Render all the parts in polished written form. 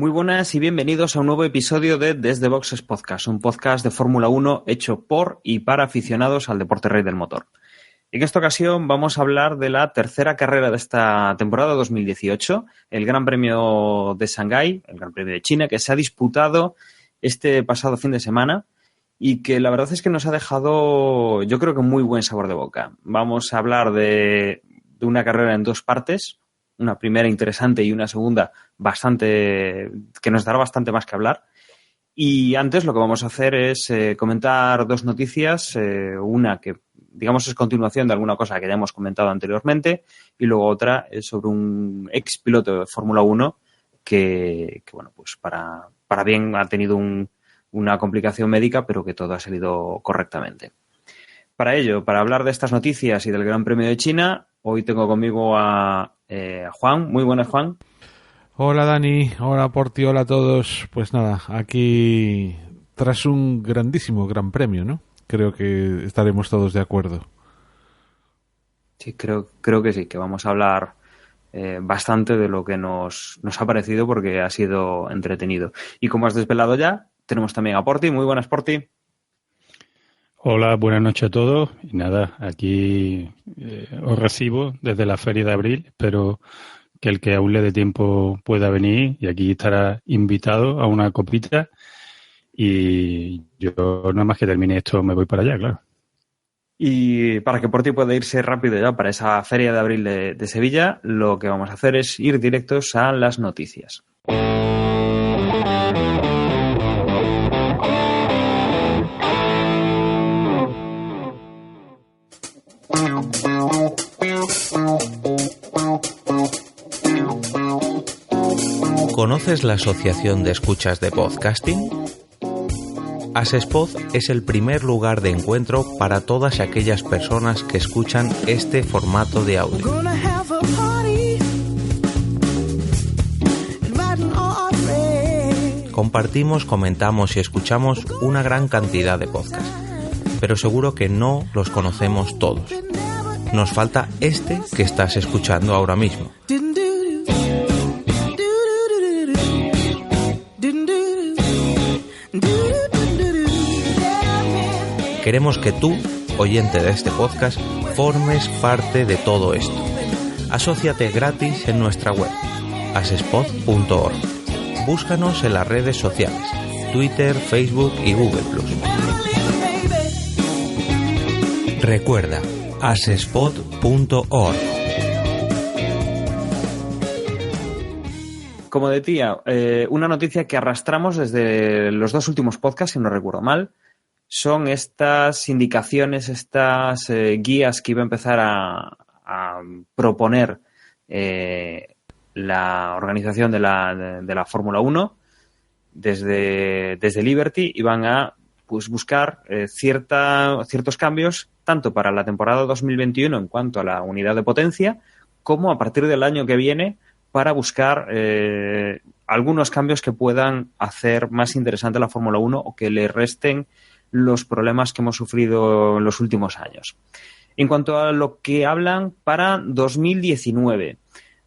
Muy buenas y bienvenidos a un nuevo episodio de Desde Boxes Podcast, un podcast de Fórmula 1 hecho por y para aficionados al deporte rey del motor. En esta ocasión vamos a hablar de la tercera carrera de esta temporada 2018, el Gran Premio de Shanghái, el Gran Premio de China, que se ha disputado este pasado fin de semana y que la verdad es que nos ha dejado, yo creo que muy buen sabor de boca. Vamos a hablar de una carrera en dos partes, una primera interesante y una segunda bastante que nos dará bastante más que hablar. Y antes lo que vamos a hacer es comentar dos noticias, una que digamos es continuación de alguna cosa que ya hemos comentado anteriormente y luego otra es sobre un ex piloto de Fórmula 1 que bueno, pues para bien ha tenido una complicación médica, pero que todo ha salido correctamente. Para ello, para hablar de estas noticias y del Gran Premio de China, hoy tengo conmigo a Juan. Muy buenas, Juan. Hola Dani, hola Porti, hola a todos. Pues nada, aquí tras un grandísimo Gran Premio, ¿no? Creo que estaremos todos de acuerdo. Sí, creo que sí, que vamos a hablar bastante de lo que nos ha parecido porque ha sido entretenido. Y como has desvelado ya, tenemos también a Porti. Muy buenas, Porti. Hola, buenas noches a todos. Y nada, aquí os recibo desde la Feria de Abril. Espero que el que aún le dé tiempo pueda venir y aquí estará invitado a una copita. Y yo nada más que termine esto me voy para allá, claro. Y para que Porti pueda irse rápido ya para esa Feria de Abril de Sevilla, lo que vamos a hacer es ir directos a las noticias. ¿Conoces la Asociación de Escuchas de Podcasting? Asespod es el primer lugar de encuentro para todas aquellas personas que escuchan este formato de audio. Compartimos, comentamos y escuchamos una gran cantidad de podcasts, pero seguro que no los conocemos todos. Nos falta este que estás escuchando ahora mismo. Queremos que tú, oyente de este podcast, formes parte de todo esto. Asóciate gratis en nuestra web, asespod.org. Búscanos en las redes sociales, Twitter, Facebook y Google+. Recuerda, asespod.org. Como decía, una noticia que arrastramos desde los dos últimos podcasts, si no recuerdo mal, son estas indicaciones, estas guías que iba a empezar a proponer la organización de la Fórmula 1 desde Liberty, y van a pues buscar ciertos cambios tanto para la temporada 2021 en cuanto a la unidad de potencia, como a partir del año que viene para buscar algunos cambios que puedan hacer más interesante la Fórmula 1 o que le resten los problemas que hemos sufrido en los últimos años. En cuanto a lo que hablan para 2019,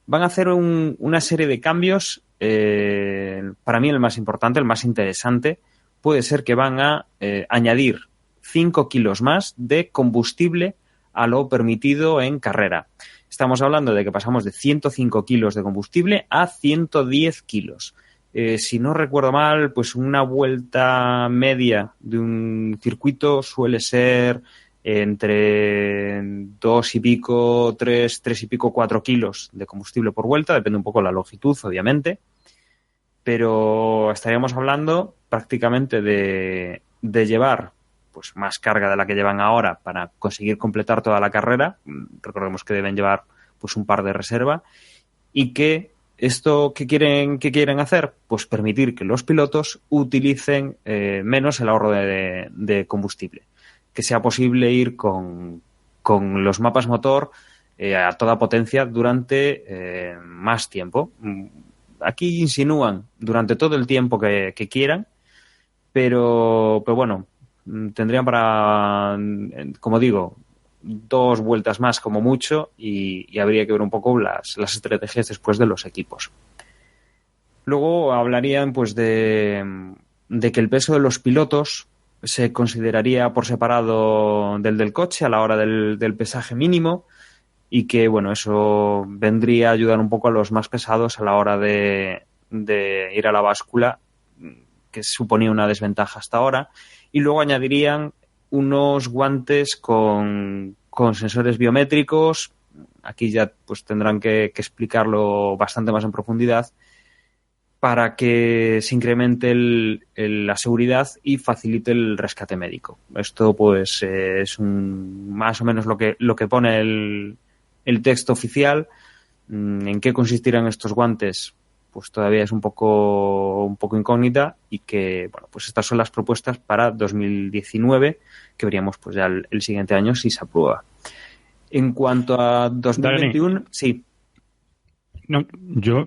van a hacer una serie de cambios. Para mí el más importante, el más interesante, puede ser que van a añadir 5 kilos más de combustible a lo permitido en carrera. Estamos hablando de que pasamos de 105 kilos de combustible a 110 kilos. Si no recuerdo mal, pues una vuelta media de un circuito suele ser entre 2 y pico, 3 y pico, 4 kilos de combustible por vuelta, depende un poco de la longitud, obviamente, pero estaríamos hablando prácticamente de llevar pues más carga de la que llevan ahora para conseguir completar toda la carrera. Recordemos que deben llevar pues un par de reserva, y que ¿esto qué quieren hacer? Pues permitir que los pilotos utilicen menos el ahorro de combustible. Que sea posible ir con los mapas motor a toda potencia durante más tiempo. Aquí insinúan durante todo el tiempo que quieran, pero bueno, tendrían para, como digo, 2 vueltas más como mucho, y habría que ver un poco las estrategias después de los equipos. Luego hablarían pues de que el peso de los pilotos se consideraría por separado del coche a la hora del pesaje mínimo, y que, bueno, eso vendría a ayudar un poco a los más pesados a la hora de ir a la báscula, que suponía una desventaja hasta ahora. Y luego añadirían unos guantes con sensores biométricos. Aquí ya pues tendrán que explicarlo bastante más en profundidad, para que se incremente la seguridad y facilite el rescate médico. Esto pues es más o menos lo que pone el texto oficial. ¿En qué consistirán estos guantes? Pues todavía es un poco incógnita, y que, bueno, pues estas son las propuestas para 2019, que veríamos pues ya el siguiente año si se aprueba. En cuanto a 2021, Dani. sí. No, yo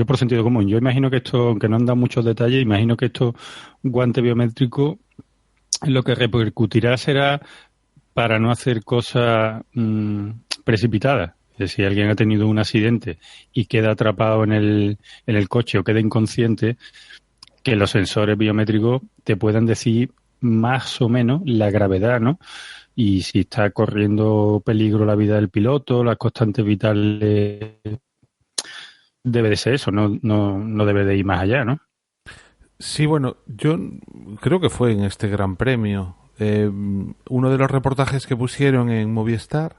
por sentido común, yo imagino que esto, aunque no han dado muchos detalles, imagino que esto guante biométrico lo que repercutirá será para no hacer cosas precipitadas. Es decir, si alguien ha tenido un accidente y queda atrapado en el coche o queda inconsciente, que los sensores biométricos te puedan decir más o menos la gravedad, ¿no? Y si está corriendo peligro la vida del piloto, las constantes vitales. Debe de ser eso, no debe de ir más allá, ¿no? Sí, bueno, yo creo que fue en este Gran Premio. Uno de los reportajes que pusieron en Movistar,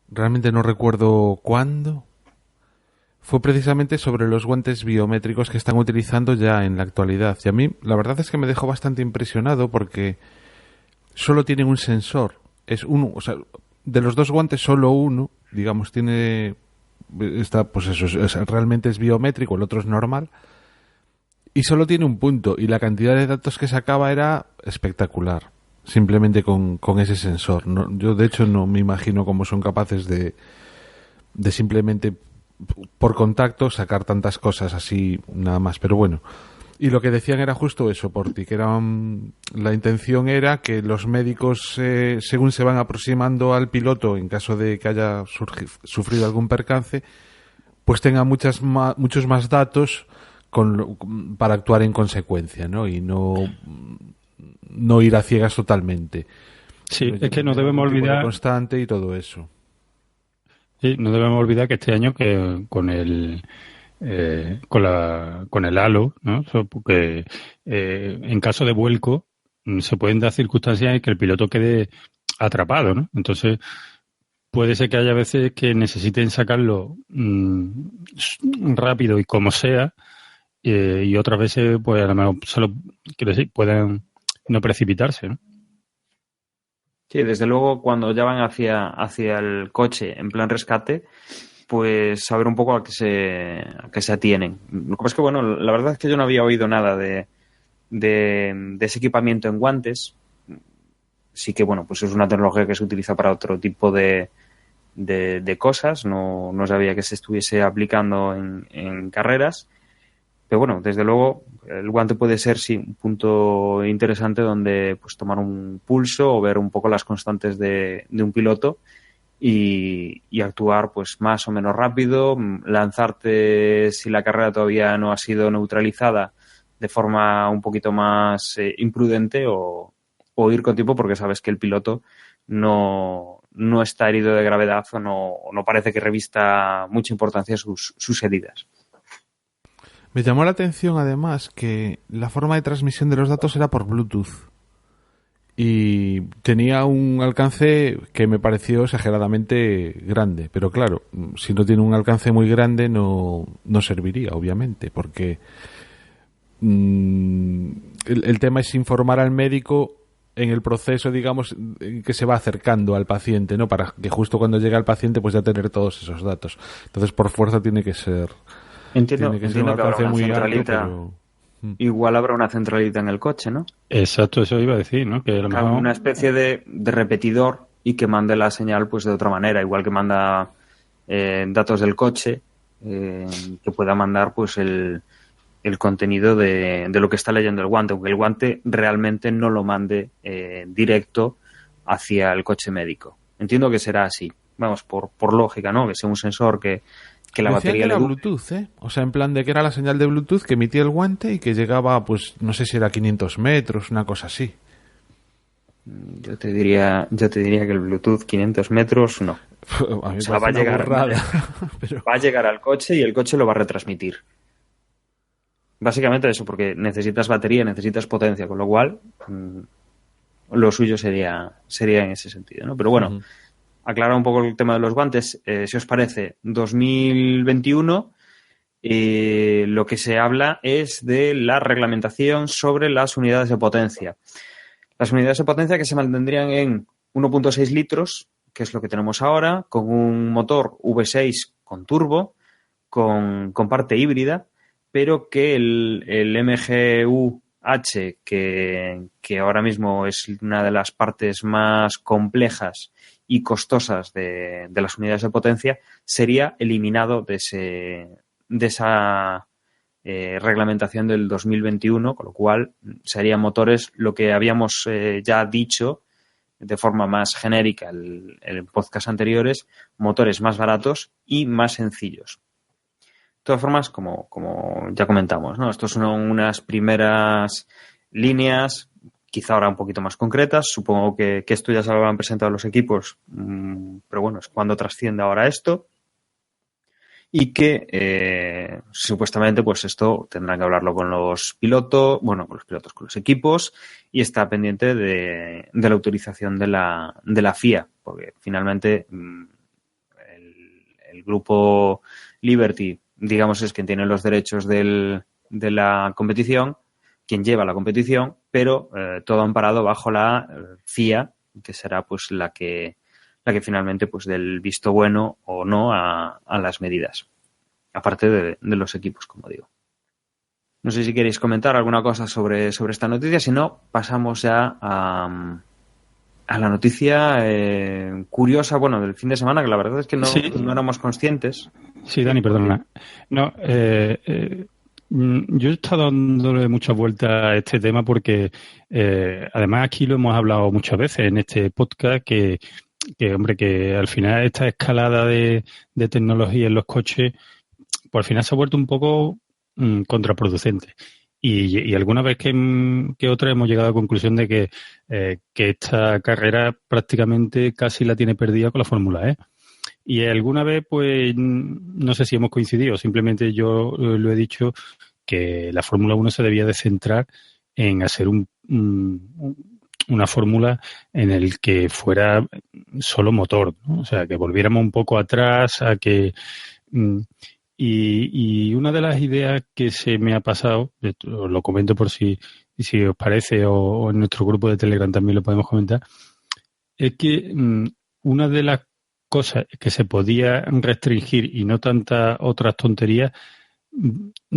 realmente no recuerdo cuándo, fue precisamente sobre los guantes biométricos que están utilizando ya en la actualidad. Y a mí, la verdad es que me dejó bastante impresionado, porque solo tienen un sensor. Es uno, o sea, de los dos guantes solo uno, digamos, pues eso, realmente es biométrico, el otro es normal, y solo tiene un punto, y la cantidad de datos que sacaba era espectacular, simplemente con ese sensor. Yo de hecho no me imagino cómo son capaces de simplemente por contacto sacar tantas cosas así nada más, pero bueno. Y lo que decían era justo eso, Porti, que la intención era que los médicos, según se van aproximando al piloto, en caso de que haya sufrido algún percance, pues tengan muchos más datos para actuar en consecuencia, ¿no? Y no ir a ciegas totalmente. Sí, es que no debemos olvidar constante y todo eso. Sí, no debemos olvidar que este año que con el halo, ¿no? Porque en caso de vuelco se pueden dar circunstancias en que el piloto quede atrapado, ¿no? Entonces puede ser que haya veces que necesiten sacarlo rápido y como sea, y otras veces pues a lo mejor puedan no precipitarse, ¿no? Sí, desde luego, cuando ya van hacia el coche en plan rescate, pues saber un poco a qué se atienen. Lo que pasa es que, bueno, la verdad es que yo no había oído nada de ese equipamiento en guantes. Sí que, bueno, pues es una tecnología que se utiliza para otro tipo de cosas. No sabía que se estuviese aplicando en carreras. Pero bueno, desde luego el guante puede ser, sí, un punto interesante donde pues tomar un pulso o ver un poco las constantes de un piloto y actuar pues más o menos rápido, lanzarte si la carrera todavía no ha sido neutralizada de forma un poquito más imprudente, o ir con tiempo porque sabes que el piloto no está herido de gravedad o no parece que revista mucha importancia sus heridas. Me llamó la atención además que la forma de transmisión de los datos era por Bluetooth y tenía un alcance que me pareció exageradamente grande, pero claro, si no tiene un alcance muy grande no serviría, obviamente, porque el tema es informar al médico en el proceso, digamos, que se va acercando al paciente, ¿no? Para que justo cuando llega el paciente pues ya tener todos esos datos. Entonces, por fuerza tiene que ser... Entiendo un que alcance habrá una muy centralita, alto, pero... Igual habrá una centralita en el coche, ¿no? Exacto, eso iba a decir, ¿no? Que a lo mejor... Una especie de repetidor, y que mande la señal pues de otra manera, igual que manda datos del coche, que pueda mandar pues el contenido de lo que está leyendo el guante, aunque el guante realmente no lo mande directo hacia el coche médico. Entiendo que será así, vamos, por lógica, ¿no? Que sea un sensor que que la Decían batería que le era dure. Bluetooth, ¿eh? O sea, en plan de que era la señal de Bluetooth que emitía el guante y que llegaba, pues, no sé si era 500 metros, una cosa así. Yo te diría que el Bluetooth 500 metros no. A mí me O sea, va a parece una llegar, burrada, pero... va a llegar al coche y el coche lo va a retransmitir. Básicamente eso, porque necesitas batería, necesitas potencia, con lo cual lo suyo sería en ese sentido, ¿no? Pero bueno, aclarar un poco el tema de los guantes, si os parece, 2021, lo que se habla es de la reglamentación sobre las unidades de potencia. Las unidades de potencia que se mantendrían en 1.6 litros, que es lo que tenemos ahora, con un motor V6 con turbo, con parte híbrida, pero que el MGU-H, que ahora mismo es una de las partes más complejas y costosas de las unidades de potencia, sería eliminado de esa reglamentación del 2021, con lo cual serían motores, lo que habíamos ya dicho de forma más genérica en podcast anteriores, motores más baratos y más sencillos. De todas formas, como ya comentamos, ¿no? Estos son unas primeras líneas, quizá ahora un poquito más concretas. Supongo que esto ya se lo habrán presentado los equipos, pero bueno, es cuando trasciende ahora esto. Y que supuestamente pues esto tendrán que hablarlo con los pilotos, con los equipos, y está pendiente de la autorización de la FIA, porque finalmente el grupo Liberty, digamos, es quien tiene los derechos de la competición, quien lleva la competición, pero todo amparado bajo la FIA, que será pues la que finalmente pues dé el visto bueno o no a las medidas, aparte de los equipos, como digo. No sé si queréis comentar alguna cosa sobre esta noticia, si no, pasamos ya a la noticia curiosa, bueno, del fin de semana, que la verdad es que no éramos conscientes. Sí, Dani, perdona. No, yo he estado dándole muchas vueltas a este tema porque además aquí lo hemos hablado muchas veces en este podcast que hombre, que al final esta escalada de tecnología en los coches, pues al final se ha vuelto un poco contraproducente. Y alguna vez que otra hemos llegado a la conclusión de que esta carrera prácticamente casi la tiene perdida con la Fórmula E. Y alguna vez, pues, no sé si hemos coincidido, simplemente yo lo he dicho que la Fórmula 1 se debía de centrar en hacer una fórmula en el que fuera solo motor, ¿no? O sea, que volviéramos un poco atrás a que... Y una de las ideas que se me ha pasado, os lo comento por si os parece, o en nuestro grupo de Telegram también lo podemos comentar, es que una de las cosas que se podía restringir y no tantas otras tonterías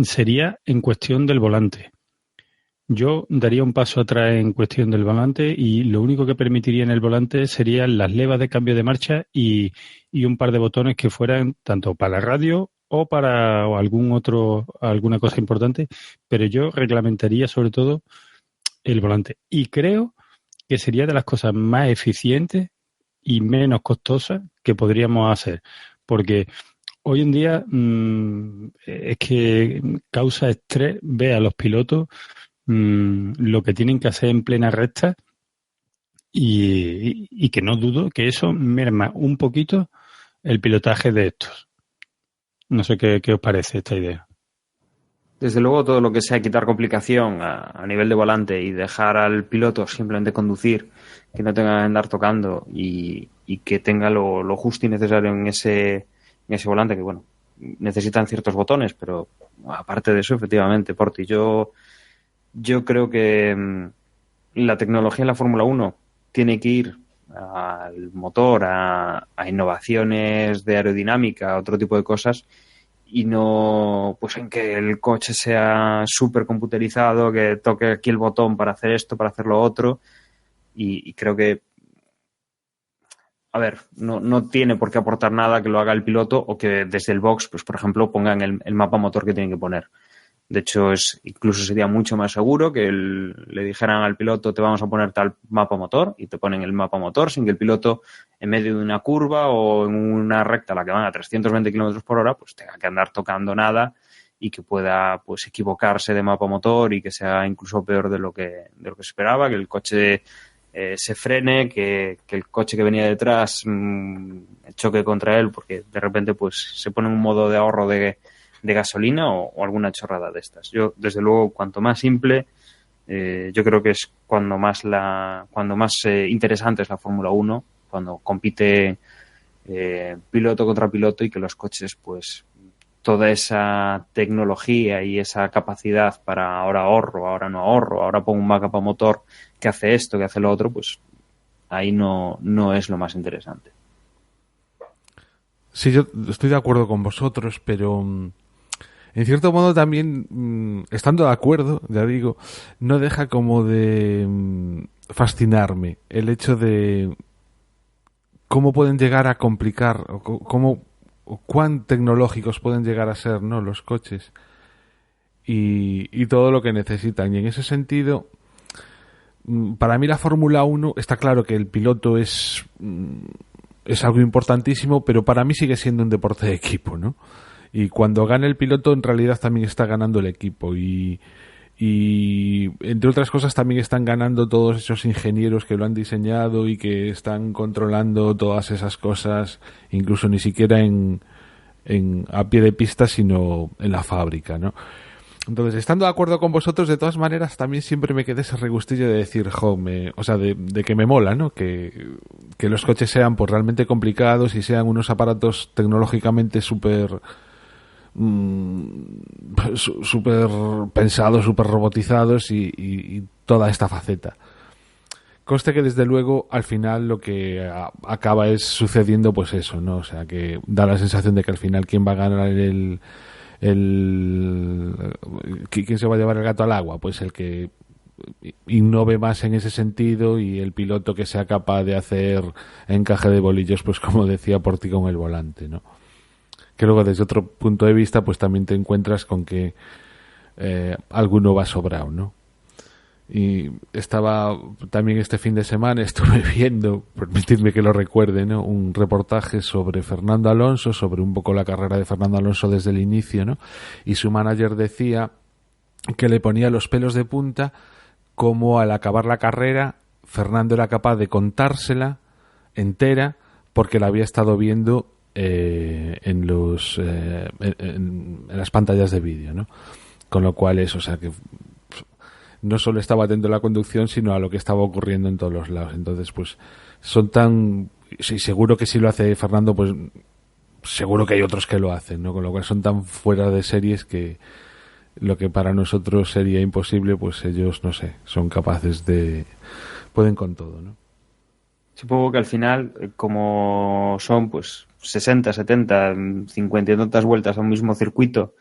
sería en cuestión del volante. Yo daría un paso atrás en cuestión del volante y lo único que permitiría en el volante serían las levas de cambio de marcha y un par de botones que fueran tanto para la radio o para alguna cosa importante, pero yo reglamentaría sobre todo el volante. Y creo que sería de las cosas más eficientes y menos costosas que podríamos hacer, porque hoy en día es que causa estrés ver a los pilotos lo que tienen que hacer en plena recta y que no dudo que eso merma un poquito el pilotaje de estos. No sé qué os parece esta idea. Desde luego, todo lo que sea quitar complicación a nivel de volante y dejar al piloto simplemente conducir, que no tenga que andar tocando y que tenga lo justo y necesario en ese volante, que bueno, necesitan ciertos botones, pero aparte de eso, efectivamente, Porti, yo creo que la tecnología en la Fórmula 1 tiene que ir al motor, a innovaciones de aerodinámica, a otro tipo de cosas, y no pues en que el coche sea súper computerizado, que toque aquí el botón para hacer esto, para hacer lo otro, y creo que, a ver, no tiene por qué aportar nada que lo haga el piloto o que desde el box, pues por ejemplo, pongan el mapa motor que tienen que poner. De hecho, incluso sería mucho más seguro que le dijeran al piloto te vamos a poner tal mapa motor y te ponen el mapa motor sin que el piloto en medio de una curva o en una recta a la que van a 320 kilómetros por hora pues tenga que andar tocando nada y que pueda pues equivocarse de mapa motor y que sea incluso peor de lo que se esperaba, que el coche se frene, que el coche que venía detrás choque contra él porque de repente pues se pone en un modo de ahorro de gasolina o alguna chorrada de estas. Yo, desde luego, cuanto más simple, yo creo que es cuando más interesante es la Fórmula 1, cuando compite piloto contra piloto y que los coches, pues, toda esa tecnología y esa capacidad para ahora ahorro, ahora no ahorro, ahora pongo un mapa motor que hace esto, que hace lo otro, pues ahí no es lo más interesante. Sí, yo estoy de acuerdo con vosotros, pero en cierto modo también, estando de acuerdo, ya digo, no deja como de fascinarme el hecho de cómo pueden llegar a complicar, o cuán tecnológicos pueden llegar a ser, ¿no?, los coches y todo lo que necesitan. Y en ese sentido, para mí la Fórmula 1 está claro que el piloto es algo importantísimo, pero para mí sigue siendo un deporte de equipo, ¿no? Y cuando gana el piloto, en realidad también está ganando el equipo. Y entre otras cosas también están ganando todos esos ingenieros que lo han diseñado y que están controlando todas esas cosas, incluso ni siquiera a pie de pista, sino en la fábrica, ¿no? Entonces, estando de acuerdo con vosotros, de todas maneras, también siempre me queda ese regustillo de decir, de que me mola, ¿no? Que los coches sean pues realmente complicados y sean unos aparatos tecnológicamente súper pensados, súper robotizados y toda esta faceta. Conste que desde luego al final lo que acaba es sucediendo pues eso, ¿no? O sea, que da la sensación de que al final quien va a ganar ¿quién se va a llevar el gato al agua? Pues el que innove más en ese sentido y el piloto que sea capaz de hacer encaje de bolillos, pues como decía Porti con el volante, ¿no? Que luego desde otro punto de vista pues también te encuentras con que alguno va sobrado, ¿no? Y estaba también este fin de semana, estuve viendo, permitidme que lo recuerde, ¿no?, un reportaje sobre Fernando Alonso, sobre un poco la carrera de Fernando Alonso desde el inicio, ¿no? Y su manager decía que le ponía los pelos de punta como al acabar la carrera Fernando era capaz de contársela entera porque la había estado viendo en las pantallas de vídeo, ¿no? Con lo cual o sea que no solo estaba atento a la conducción, sino a lo que estaba ocurriendo en todos los lados. Entonces, pues, son tan... Sí, seguro que si lo hace Fernando, pues seguro que hay otros que lo hacen, ¿no? Con lo cual son tan fuera de series que lo que para nosotros sería imposible, pues ellos, no sé, son capaces de... pueden con todo, ¿no? Supongo que al final, como son pues 60, 70, 50 y tantas vueltas a un mismo circuito,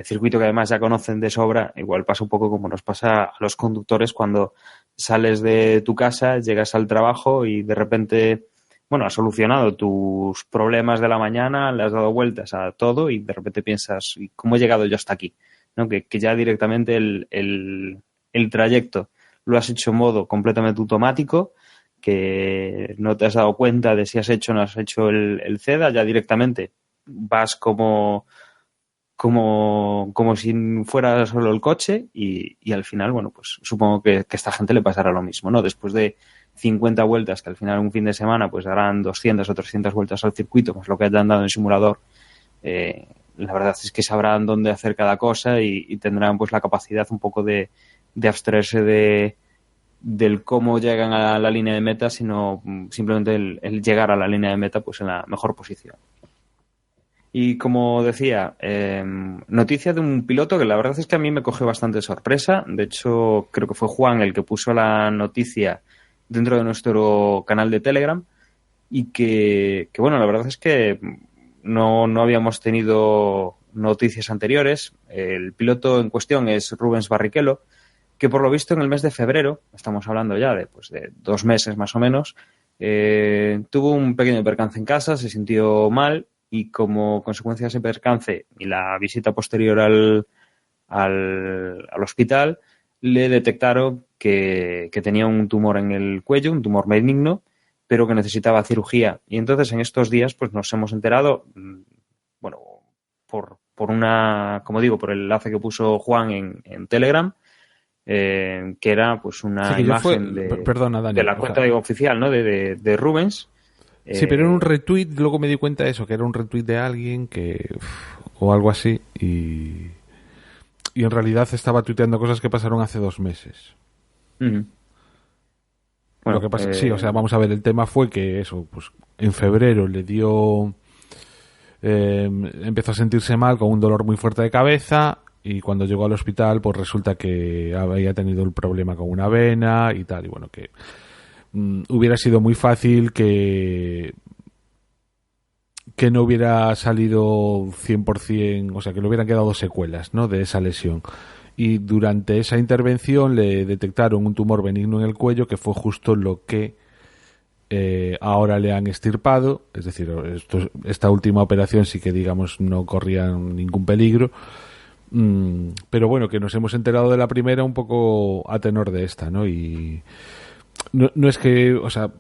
circuito que además ya conocen de sobra, igual pasa un poco como nos pasa a los conductores cuando sales de tu casa, llegas al trabajo y de repente, bueno, has solucionado tus problemas de la mañana, le has dado vueltas a todo y de repente piensas, ¿y cómo he llegado yo hasta aquí? ¿No? Que ya directamente el trayecto lo has hecho en modo completamente automático, que no te has dado cuenta de si has hecho o no has hecho el CEDA, ya directamente vas como si fuera solo el coche y al final, bueno, pues supongo que a esta gente le pasará lo mismo, ¿no? Después de 50 vueltas, que al final un fin de semana pues darán 200 o 300 vueltas al circuito, más lo que hayan dado en el simulador, la verdad es que sabrán dónde hacer cada cosa y tendrán pues la capacidad un poco de abstraerse del cómo llegan a la línea de meta, sino simplemente el llegar a la línea de meta pues en la mejor posición. Y como decía, noticia de un piloto que la verdad es que a mí me cogió bastante sorpresa. De hecho, creo que fue Juan el que puso la noticia dentro de nuestro canal de Telegram y que bueno, la verdad es que no habíamos tenido noticias anteriores. El piloto en cuestión es Rubens Barrichello, que por lo visto en el mes de febrero, estamos hablando ya de 2 meses más o menos, tuvo un pequeño percance en casa, se sintió mal y como consecuencia de ese percance y la visita posterior al hospital, le detectaron que tenía un tumor en el cuello, un tumor benigno, pero que necesitaba cirugía. Y entonces en estos días pues nos hemos enterado, bueno, por una, como digo, por el enlace que puso Juan en Telegram, que era pues una imagen perdona, Dani, de la cuenta oficial, ¿no? de Rubens. Sí, pero era un retweet, luego me di cuenta de eso, que era un retweet de alguien o algo así, y en realidad estaba tuiteando cosas que pasaron hace 2 meses. Uh-huh. Bueno, lo que pasa, sí, o sea, vamos a ver, el tema fue que eso, pues en febrero le dio, empezó a sentirse mal con un dolor muy fuerte de cabeza, y cuando llegó al hospital, pues resulta que había tenido el problema con una vena y tal, y bueno, que hubiera sido muy fácil que no hubiera salido 100%, o sea, que le hubieran quedado secuelas, ¿no?, de esa lesión. Y durante esa intervención le detectaron un tumor benigno en el cuello, que fue justo lo que ahora le han extirpado. Es decir, esta última operación sí que, digamos, no corría ningún peligro. Pero bueno, que nos hemos enterado de la primera un poco a tenor de esta, ¿no? Y no es que, o sea,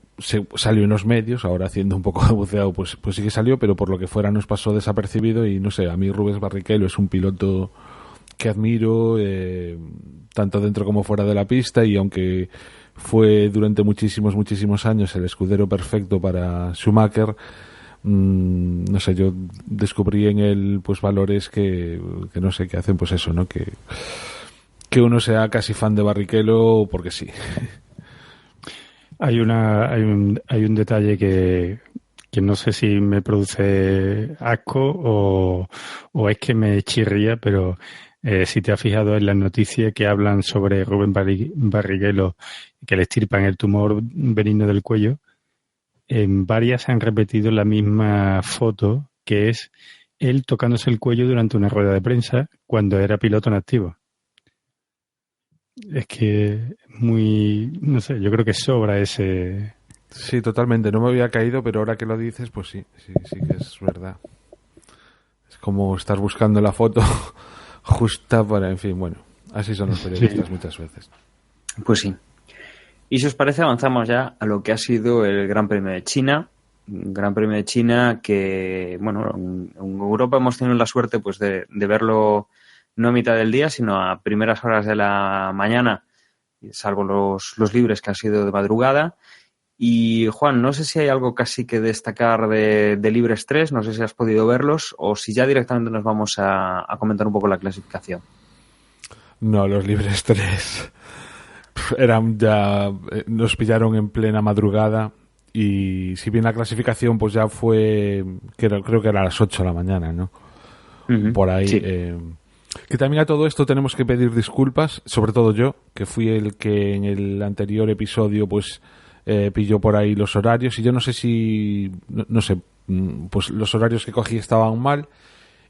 salió en los medios, ahora haciendo un poco de buceado, pues sí que salió, pero por lo que fuera nos pasó desapercibido. Y no sé, a mí Rubens Barrichello es un piloto que admiro, tanto dentro como fuera de la pista, y aunque fue durante muchísimos años el escudero perfecto para Schumacher, no sé, yo descubrí en él pues valores que no sé, que hacen pues eso, ¿no? Que uno sea casi fan de Barrichello porque sí. Hay un detalle que no sé si me produce asco o es que me chirría, pero si te has fijado en las noticias que hablan sobre Rubén Barrichello, que le extirpan el tumor benigno del cuello, en varias han repetido la misma foto, que es él tocándose el cuello durante una rueda de prensa cuando era piloto en activo. Es que no sé, yo creo que sobra ese... Sí, totalmente, no me había caído, pero ahora que lo dices, pues sí que es verdad. Es como estar buscando la foto justa para, en fin, bueno, así son los periodistas muchas veces. Pues sí. Y si os parece, avanzamos ya a lo que ha sido el Gran Premio de China. Un Gran Premio de China que, bueno, en Europa hemos tenido la suerte pues de verlo no a mitad del día, sino a primeras horas de la mañana, salvo los libres, que han sido de madrugada. Y Juan, no sé si hay algo casi que destacar de Libres 3, no sé si has podido verlos o si ya directamente nos vamos a comentar un poco la clasificación. No, los Libres 3 eran ya, nos pillaron en plena madrugada, y si bien la clasificación pues ya fue, creo que era a las 8 de la mañana, ¿no? Uh-huh. Por ahí. Sí. Que también a todo esto tenemos que pedir disculpas, sobre todo yo, que fui el que en el anterior episodio pues pilló por ahí los horarios, y yo no sé si, no sé, pues los horarios que cogí estaban mal,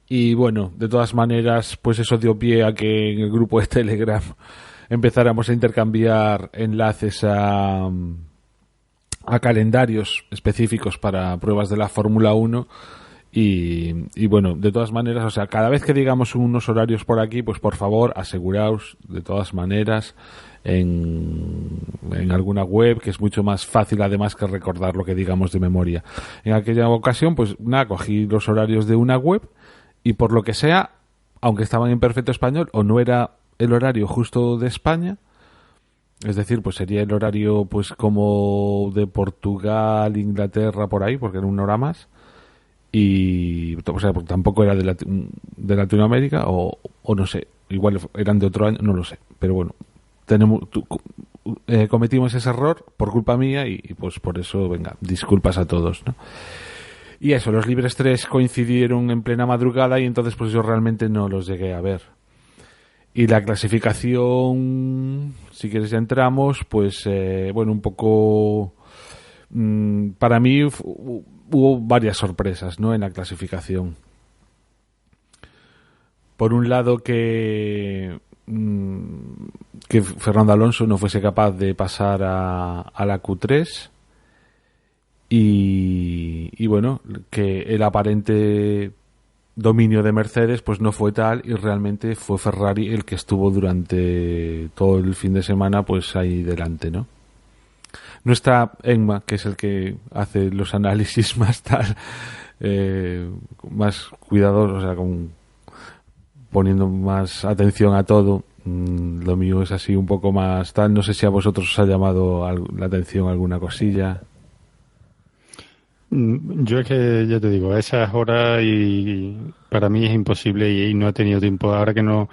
y bueno, de todas maneras pues eso dio pie a que en el grupo de Telegram empezáramos a intercambiar enlaces a calendarios específicos para pruebas de la Fórmula 1. Y bueno, de todas maneras, o sea, cada vez que digamos unos horarios por aquí, pues por favor aseguraos de todas maneras en alguna web, que es mucho más fácil además que recordar lo que digamos de memoria. En aquella ocasión, pues nada, cogí los horarios de una web, y por lo que sea, aunque estaban en perfecto español o no era el horario justo de España, es decir, pues sería el horario pues como de Portugal, Inglaterra, por ahí, porque era una hora más. Y o sea, tampoco era de Latinoamérica, o no sé, igual eran de otro año, no lo sé, pero bueno, cometimos ese error por culpa mía, y pues por eso, venga, disculpas a todos, ¿no? Y eso, los Libres 3 coincidieron en plena madrugada, y entonces pues yo realmente no los llegué a ver. Y la clasificación, si quieres ya entramos, pues bueno, un poco para mí hubo varias sorpresas, ¿no?, en la clasificación. Por un lado, que Fernando Alonso no fuese capaz de pasar a la Q3, y bueno, que el aparente dominio de Mercedes pues no fue tal, y realmente fue Ferrari el que estuvo durante todo el fin de semana pues ahí delante, ¿no? No está Enma, que es el que hace los análisis más tal, más cuidadosos, o sea, poniendo más atención a todo. Lo mío es así un poco más tal. No sé si a vosotros os ha llamado la atención alguna cosilla. Yo es que, ya te digo, a esas horas y para mí es imposible y no he tenido tiempo. Ahora que no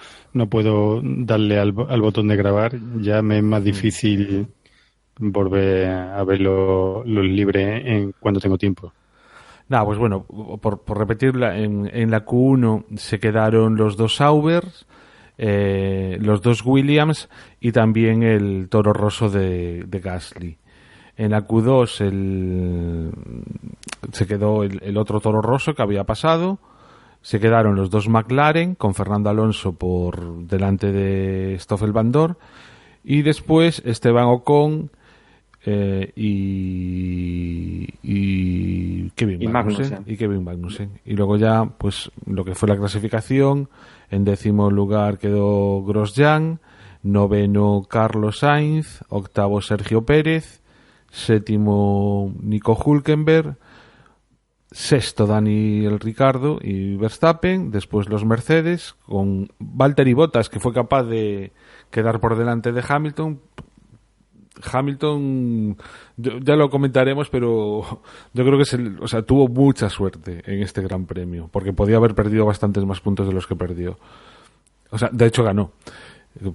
puedo darle al botón de grabar, ya me es más difícil volver a verlo los libres cuando tengo tiempo. Nada, pues bueno, por repetirla, en la Q1 se quedaron los dos Saubers, los dos Williams y también el Toro Rosso de Gasly. En la Q2 se quedó el otro Toro Rosso que había pasado. Se quedaron los dos McLaren con Fernando Alonso por delante de Stoffel Van Dorn. Y después Esteban Ocon y Kevin Magnussen. Y luego ya, pues lo que fue la clasificación, en 10º lugar quedó Grosjean, 9º Carlos Sainz, 8º Sergio Pérez, 7º Nico Hülkenberg, 6º Daniel Ricciardo y Verstappen, después los Mercedes con Valtteri Bottas, que fue capaz de quedar por delante de Hamilton, ya lo comentaremos, pero yo creo que tuvo mucha suerte en este Gran Premio, porque podía haber perdido bastantes más puntos de los que perdió. O sea, de hecho ganó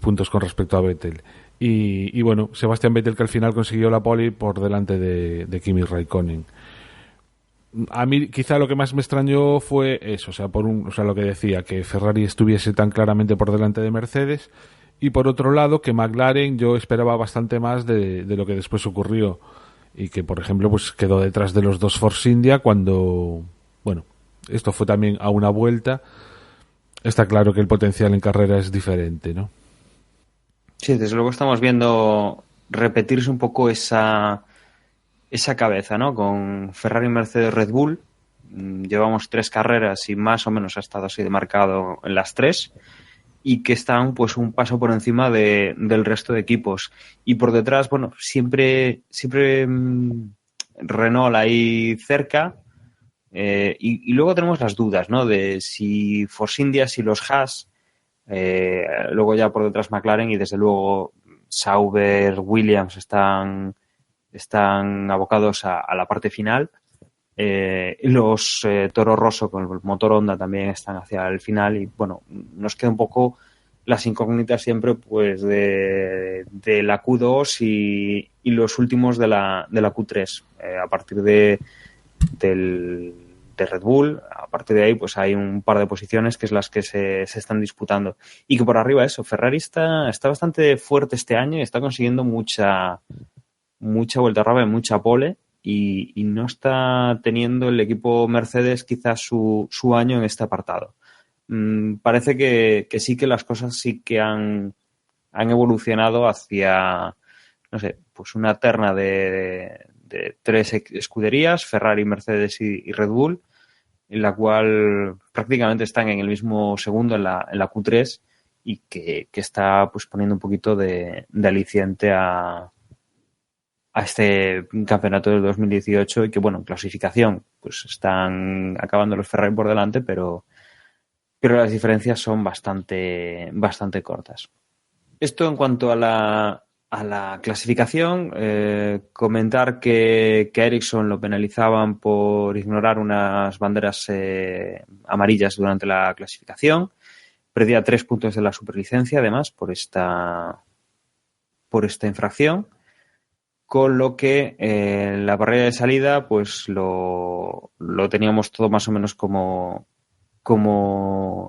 puntos con respecto a Vettel. Y bueno, Sebastian Vettel, que al final consiguió la pole por delante de Kimi Raikkonen. A mí quizá lo que más me extrañó fue eso, lo que decía, que Ferrari estuviese tan claramente por delante de Mercedes. Y por otro lado, que McLaren yo esperaba bastante más de lo que después ocurrió. Y que, por ejemplo, pues quedó detrás de los dos Force India cuando, bueno, esto fue también a una vuelta. Está claro que el potencial en carrera es diferente, ¿no? Sí, desde luego estamos viendo repetirse un poco esa cabeza, ¿no? Con Ferrari, Mercedes, Red Bull. Llevamos 3 carreras y más o menos ha estado así demarcado en las 3. Y que están pues un paso por encima del resto de equipos. Y por detrás, bueno, siempre Renault ahí cerca. Y luego tenemos las dudas, ¿no? De si Force India, si los Haas, luego ya por detrás McLaren y desde luego Sauber, Williams están abocados a la parte final. Los Toro Rosso con el motor Honda también están hacia el final y bueno, nos queda un poco las incógnitas siempre pues de la Q2 y los últimos de la Q3 a partir de Red Bull. A partir de ahí pues hay un par de posiciones que es las que se están disputando y que por arriba eso, Ferrari está bastante fuerte este año y está consiguiendo mucha vuelta rápida, mucha pole. Y no está teniendo el equipo Mercedes quizás su año en este apartado. Parece que sí que las cosas sí que han evolucionado hacia, no sé, pues una terna de 3 escuderías, Ferrari, Mercedes y Red Bull, en la cual prácticamente están en el mismo segundo en la Q3 y que está pues poniendo un poquito de aliciente a este campeonato del 2018 y que, bueno, en clasificación pues están acabando los Ferrari por delante, pero las diferencias son bastante cortas. Esto en cuanto a la clasificación, comentar que a Ericsson lo penalizaban por ignorar unas banderas amarillas durante la clasificación. Perdía 3 puntos de la superlicencia, además, por esta infracción. Con lo que la parrilla de salida pues lo teníamos todo más o menos como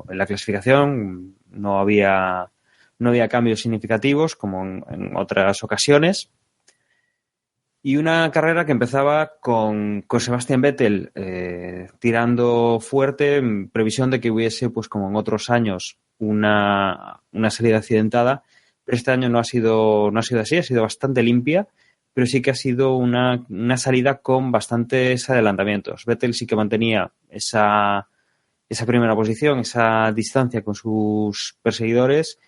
en la clasificación. No había cambios significativos como en otras ocasiones. Y una carrera que empezaba con Sebastian Vettel tirando fuerte en previsión de que hubiese, pues como en otros años, una salida accidentada. Pero este año no ha sido así, ha sido bastante limpia. Pero sí que ha sido una salida con bastantes adelantamientos. Vettel sí que mantenía esa esa primera posición, esa distancia con sus perseguidores,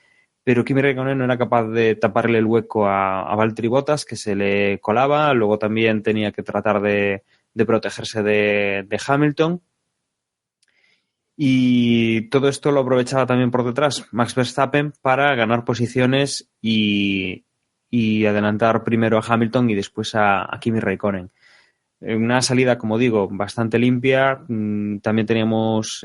pero Kimi Räikkönen no era capaz de taparle el hueco a Valtteri Bottas, que se le colaba. Luego también tenía que tratar de protegerse de Hamilton. Y todo esto lo aprovechaba también por detrás Max Verstappen para ganar posiciones y adelantar primero a Hamilton y después a Kimi Räikkönen. Una salida, como digo, bastante limpia. También teníamos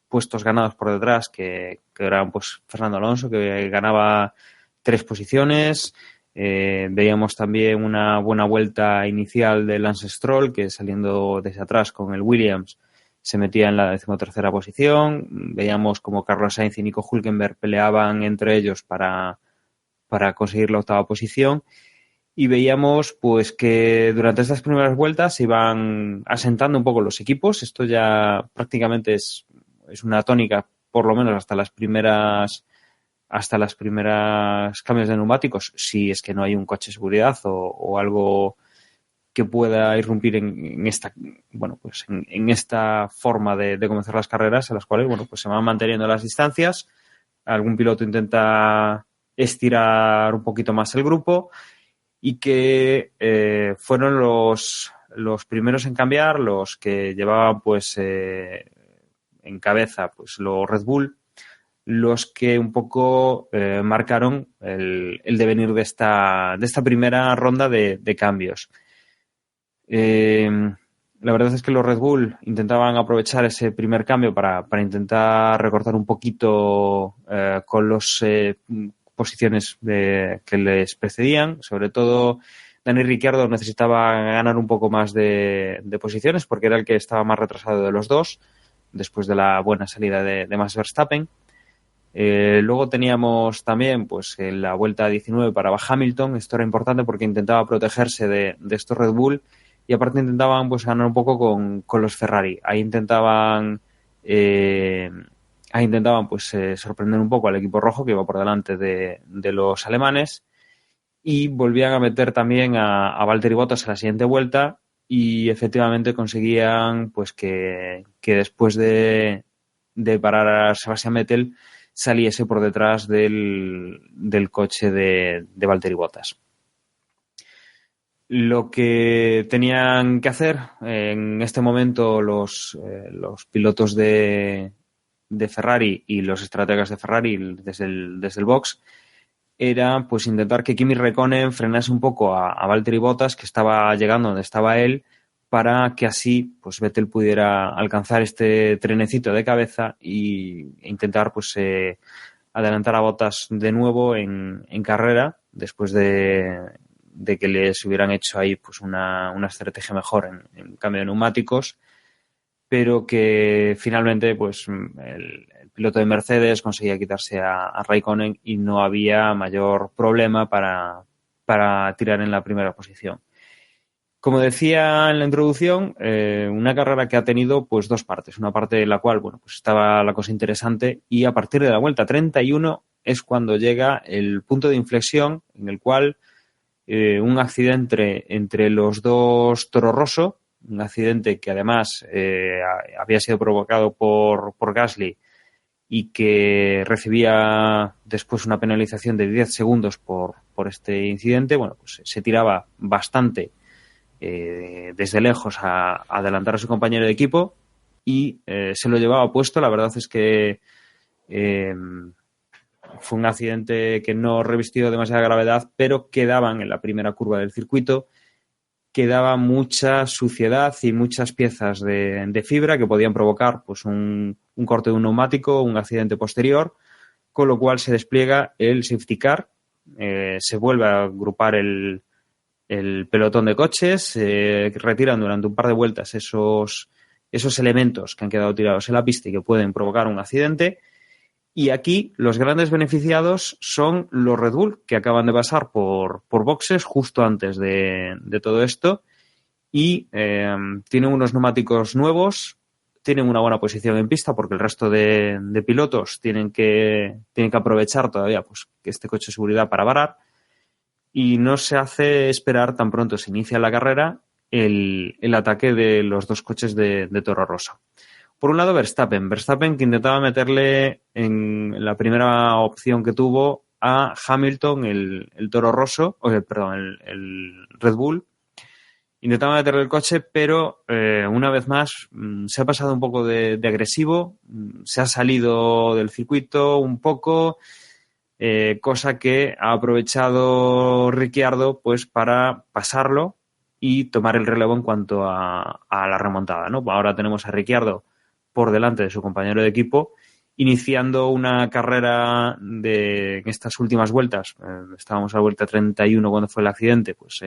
puestos ganados por detrás, que eran pues Fernando Alonso, que ganaba 3 posiciones. Veíamos también una buena vuelta inicial de Lance Stroll, que saliendo desde atrás con el Williams se metía en la 13ª posición. Veíamos como Carlos Sainz y Nico Hülkenberg peleaban entre ellos para conseguir la 8ª posición. Y veíamos pues que durante estas primeras vueltas se iban asentando un poco los equipos. Esto ya prácticamente es una tónica, por lo menos hasta las primeras cambios de neumáticos, si es que no hay un coche de seguridad o algo que pueda irrumpir en esta, bueno, pues en esta forma de comenzar las carreras, en las cuales, bueno, pues se van manteniendo las distancias. Algún piloto intenta estirar un poquito más el grupo y que fueron los primeros en cambiar, los que llevaban pues en cabeza pues los Red Bull, los que un poco marcaron el devenir de esta primera ronda de cambios. La verdad es que los Red Bull intentaban aprovechar ese primer cambio para intentar recortar un poquito con las posiciones que les precedían. Sobre todo Dani Ricciardo necesitaba ganar un poco más de posiciones porque era el que estaba más retrasado de los dos después de la buena salida de Max Verstappen. Luego teníamos también pues la vuelta 19 para Hamilton. Esto era importante porque intentaba protegerse de estos Red Bull y aparte intentaban pues ganar un poco con los Ferrari. Ahí intentaban pues sorprender un poco al equipo rojo que iba por delante de los alemanes y volvían a meter también a Valtteri Bottas en la siguiente vuelta y efectivamente conseguían pues que después de parar a Sebastian Vettel saliese por detrás del coche de Valtteri Bottas. Lo que tenían que hacer en este momento los pilotos de Ferrari y los estrategas de Ferrari desde el box era pues intentar que Kimi Räikkönen frenase un poco a Valtteri Bottas, que estaba llegando donde estaba él, para que así pues Vettel pudiera alcanzar este trenecito de cabeza e intentar pues adelantar a Bottas de nuevo en carrera después de que les hubieran hecho ahí pues una estrategia mejor en cambio de neumáticos, pero que finalmente pues el piloto de Mercedes conseguía quitarse a Räikkönen y no había mayor problema para tirar en la primera posición. Como decía en la introducción, una carrera que ha tenido pues 2 partes. Una parte en la cual bueno pues estaba la cosa interesante y a partir de la vuelta 31 es cuando llega el punto de inflexión en el cual un accidente entre los dos Toro Rosso, un accidente que además había sido provocado por Gasly y que recibía después una penalización de 10 segundos por este incidente. Bueno, pues se tiraba bastante desde lejos a adelantar a su compañero de equipo y se lo llevaba puesto. La verdad es que fue un accidente que no revistió demasiada gravedad, pero quedaban en la primera curva del circuito, quedaba mucha suciedad y muchas piezas de fibra que podían provocar pues un corte de un neumático, un accidente posterior, con lo cual se despliega el safety car, se vuelve a agrupar el pelotón de coches, se retiran durante un par de vueltas esos elementos que han quedado tirados en la pista y que pueden provocar un accidente. Y aquí los grandes beneficiados son los Red Bull, que acaban de pasar por boxes justo antes de todo esto y tienen unos neumáticos nuevos, tienen una buena posición en pista porque el resto de pilotos tienen que aprovechar todavía pues que este coche de seguridad para parar y no se hace esperar tan pronto se inicia la carrera el ataque de los dos coches de Toro Rosso. Por un lado, Verstappen que intentaba meterle en la primera opción que tuvo a Hamilton, el Toro Rosso, el Red Bull. Intentaba meterle el coche, pero una vez más se ha pasado un poco de agresivo, se ha salido del circuito un poco, cosa que ha aprovechado Ricciardo pues para pasarlo y tomar el relevo en cuanto a la remontada, ¿no? Ahora tenemos a Ricciardo por delante de su compañero de equipo, iniciando una carrera en estas últimas vueltas. Estábamos a la vuelta 31 cuando fue el accidente, pues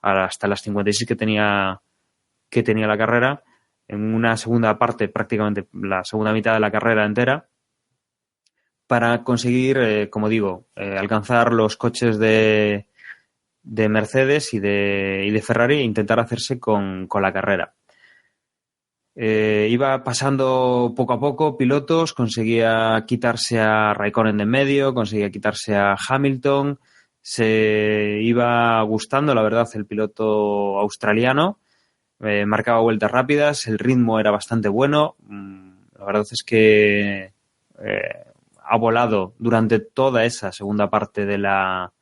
hasta las 56 que tenía la carrera, en una segunda parte, prácticamente la segunda mitad de la carrera entera, para conseguir, como digo, alcanzar los coches de Mercedes y de Ferrari e intentar hacerse con la carrera. Iba pasando poco a poco pilotos, conseguía quitarse a Raikkonen de en medio, conseguía quitarse a Hamilton, se iba gustando, la verdad, el piloto australiano, marcaba vueltas rápidas, el ritmo era bastante bueno, la verdad es que ha volado durante toda esa segunda parte de la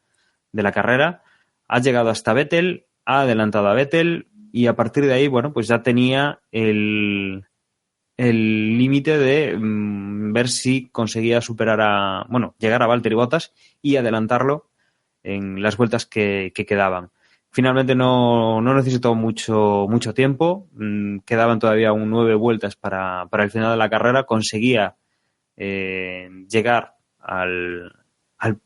carrera, ha llegado hasta Vettel, ha adelantado a Vettel, y a partir de ahí, bueno, pues ya tenía el límite de ver si conseguía llegar a Valtteri Bottas y adelantarlo en las vueltas que quedaban. Finalmente no necesitó mucho tiempo, quedaban todavía 9 vueltas para el final de la carrera, conseguía llegar al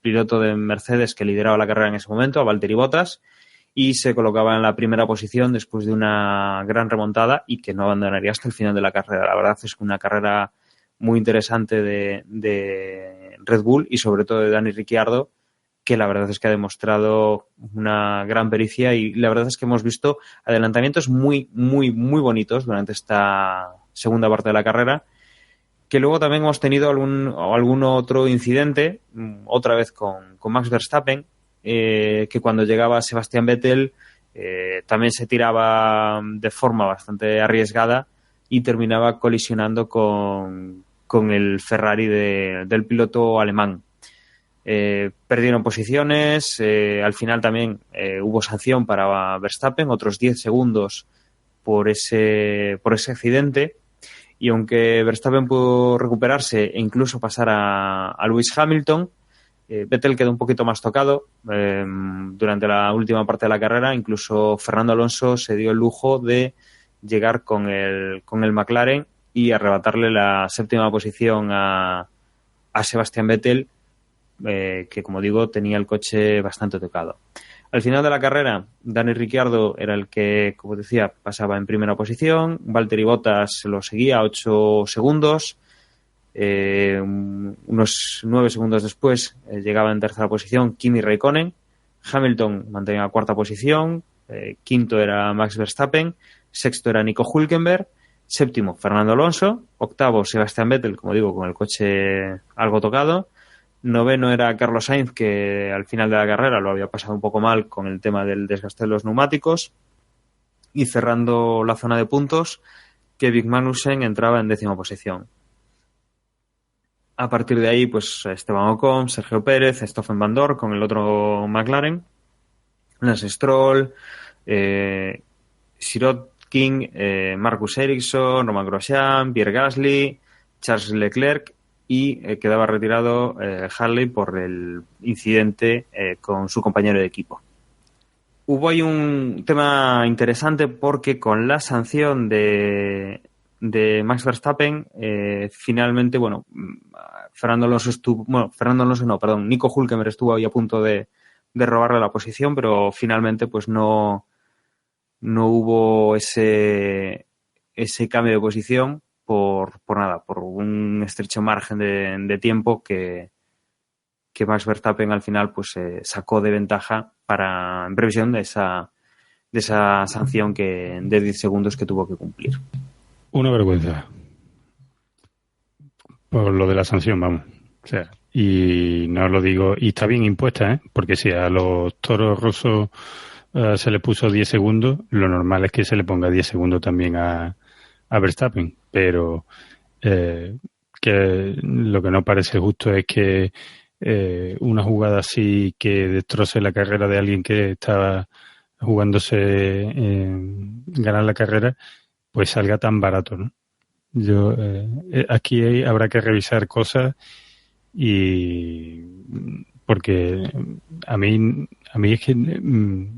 piloto de Mercedes que lideraba la carrera en ese momento, a Valtteri Bottas, y se colocaba en la primera posición después de una gran remontada y que no abandonaría hasta el final de la carrera. La verdad es que una carrera muy interesante de Red Bull y sobre todo de Dani Ricciardo, que la verdad es que ha demostrado una gran pericia y la verdad es que hemos visto adelantamientos muy, muy, muy bonitos durante esta segunda parte de la carrera, que luego también hemos tenido algún otro incidente, otra vez con Max Verstappen, que cuando llegaba Sebastian Vettel también se tiraba de forma bastante arriesgada y terminaba colisionando con el Ferrari del piloto alemán. Perdieron posiciones, al final también hubo sanción para Verstappen, otros 10 segundos por ese accidente, y aunque Verstappen pudo recuperarse e incluso pasar a Lewis Hamilton, Vettel quedó un poquito más tocado durante la última parte de la carrera. Incluso Fernando Alonso se dio el lujo de llegar con el McLaren y arrebatarle la séptima posición a Sebastian Vettel, que, como digo, tenía el coche bastante tocado. Al final de la carrera, Dani Ricciardo era el que, como decía, pasaba en primera posición. Valtteri Bottas lo seguía a 8 segundos. Unos 9 segundos después llegaba en tercera posición Kimi Räikkönen. Hamilton mantenía cuarta posición, quinto era Max Verstappen, sexto era Nico Hülkenberg, séptimo Fernando Alonso, octavo Sebastian Vettel, como digo, con el coche algo tocado, noveno era Carlos Sainz, que al final de la carrera lo había pasado un poco mal con el tema del desgaste de los neumáticos, y cerrando la zona de puntos, Kevin Magnussen entraba en décima posición. A partir de ahí, pues Esteban Ocon, Sergio Pérez, Stoffel Van Dorn con el otro McLaren, Lance Stroll, Sirotkin, Marcus Ericsson, Romain Grosjean, Pierre Gasly, Charles Leclerc, y quedaba retirado Hartley por el incidente con su compañero de equipo. Hubo ahí un tema interesante porque con la sanción de Max Verstappen, finalmente, Nico Hülkenberg estuvo ahí a punto de robarle la posición, pero finalmente pues no hubo ese cambio de posición por un estrecho margen de tiempo que Max Verstappen al final pues sacó de ventaja en previsión de esa sanción de 10 segundos que tuvo que cumplir. Una vergüenza. Por lo de la sanción, vamos. O sea, y no lo digo, y está bien impuesta, porque si a los toros rusos se le puso 10 segundos, lo normal es que se le ponga 10 segundos también a Verstappen. pero que lo que no parece justo es que una jugada así que destroce la carrera de alguien que estaba jugándose ganar la carrera, pues salga tan barato, ¿no? Yo aquí habrá que revisar cosas y porque a mí es que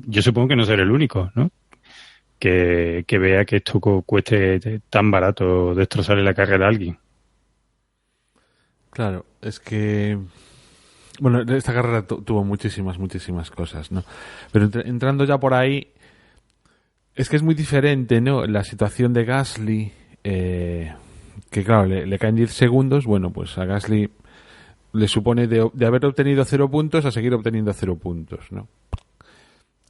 yo supongo que no seré el único, ¿no? Que vea que esto cueste tan barato destrozarle la carrera a alguien. Claro, es que bueno, esta carrera tuvo muchísimas cosas, ¿no? Pero entrando ya por ahí, es que es muy diferente, ¿no? La situación de Gasly, que claro, le caen 10 segundos, bueno, pues a Gasly le supone de haber obtenido 0 puntos a seguir obteniendo 0 puntos, ¿no?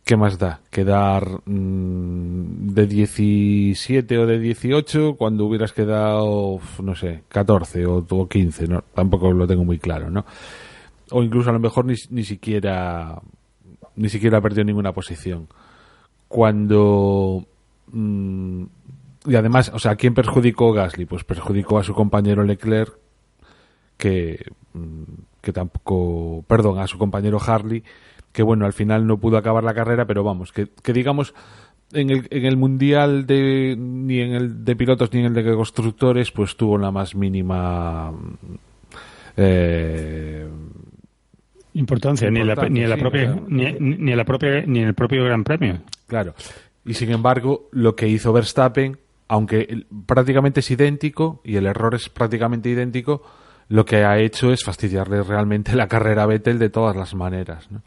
¿Qué más da? Quedar de 17 o de 18 cuando hubieras quedado, no sé, 14 o 15, ¿no? Tampoco lo tengo muy claro, ¿no? O incluso a lo mejor ni siquiera perdió ninguna posición. Cuando y además, o sea, ¿quién perjudicó Gasly? Pues perjudicó a su compañero Leclerc, que tampoco, perdón, a su compañero Hartley, que bueno, al final no pudo acabar la carrera, pero vamos, que digamos en el mundial ni en el de pilotos ni en el de constructores, pues tuvo la más mínima importancia, ni en el propio Gran Premio. Claro. Y sin embargo, lo que hizo Verstappen, aunque prácticamente es idéntico y el error es prácticamente idéntico, lo que ha hecho es fastidiarle realmente la carrera a Vettel de todas las maneras, ¿no?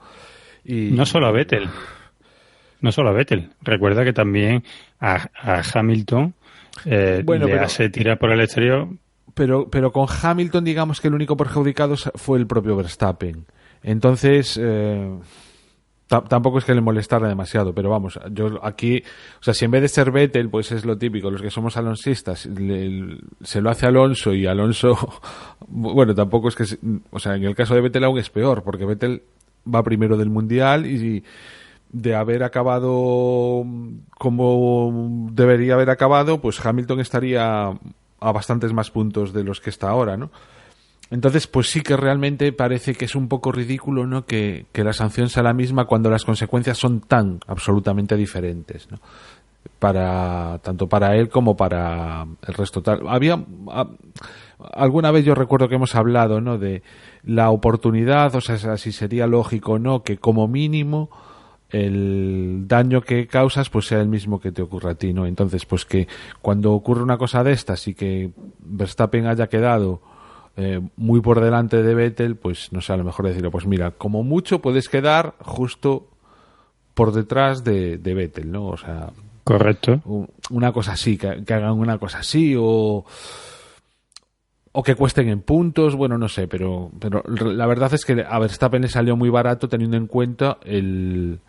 Y no solo a Vettel. Recuerda que también a Hamilton le hace tirar por el exterior. Pero con Hamilton, digamos que el único perjudicado fue el propio Verstappen. Entonces, tampoco es que le molestara demasiado, pero vamos, yo aquí, o sea, si en vez de ser Vettel, pues es lo típico, los que somos alonsistas, se lo hace Alonso y Alonso, bueno, tampoco es que, o sea, en el caso de Vettel aún es peor, porque Vettel va primero del Mundial y de haber acabado como debería haber acabado, pues Hamilton estaría a bastantes más puntos de los que está ahora, ¿no? Entonces, pues sí que realmente parece que es un poco ridículo, ¿no? Que la sanción sea la misma cuando las consecuencias son tan absolutamente diferentes, ¿no? Tanto para él como para el resto. Alguna vez yo recuerdo que hemos hablado, ¿no? De la oportunidad, o sea, si sería lógico o no que como mínimo el daño que causas pues sea el mismo que te ocurra a ti, ¿no? Entonces, pues que cuando ocurre una cosa de estas y que Verstappen haya quedado muy por delante de Vettel, pues no sé, a lo mejor decirle, pues mira, como mucho puedes quedar justo por detrás de Vettel, ¿no? O sea, correcto. Una cosa así, que hagan una cosa así o que cuesten en puntos, bueno, no sé, pero la verdad es que a Verstappen le salió muy barato teniendo en cuenta el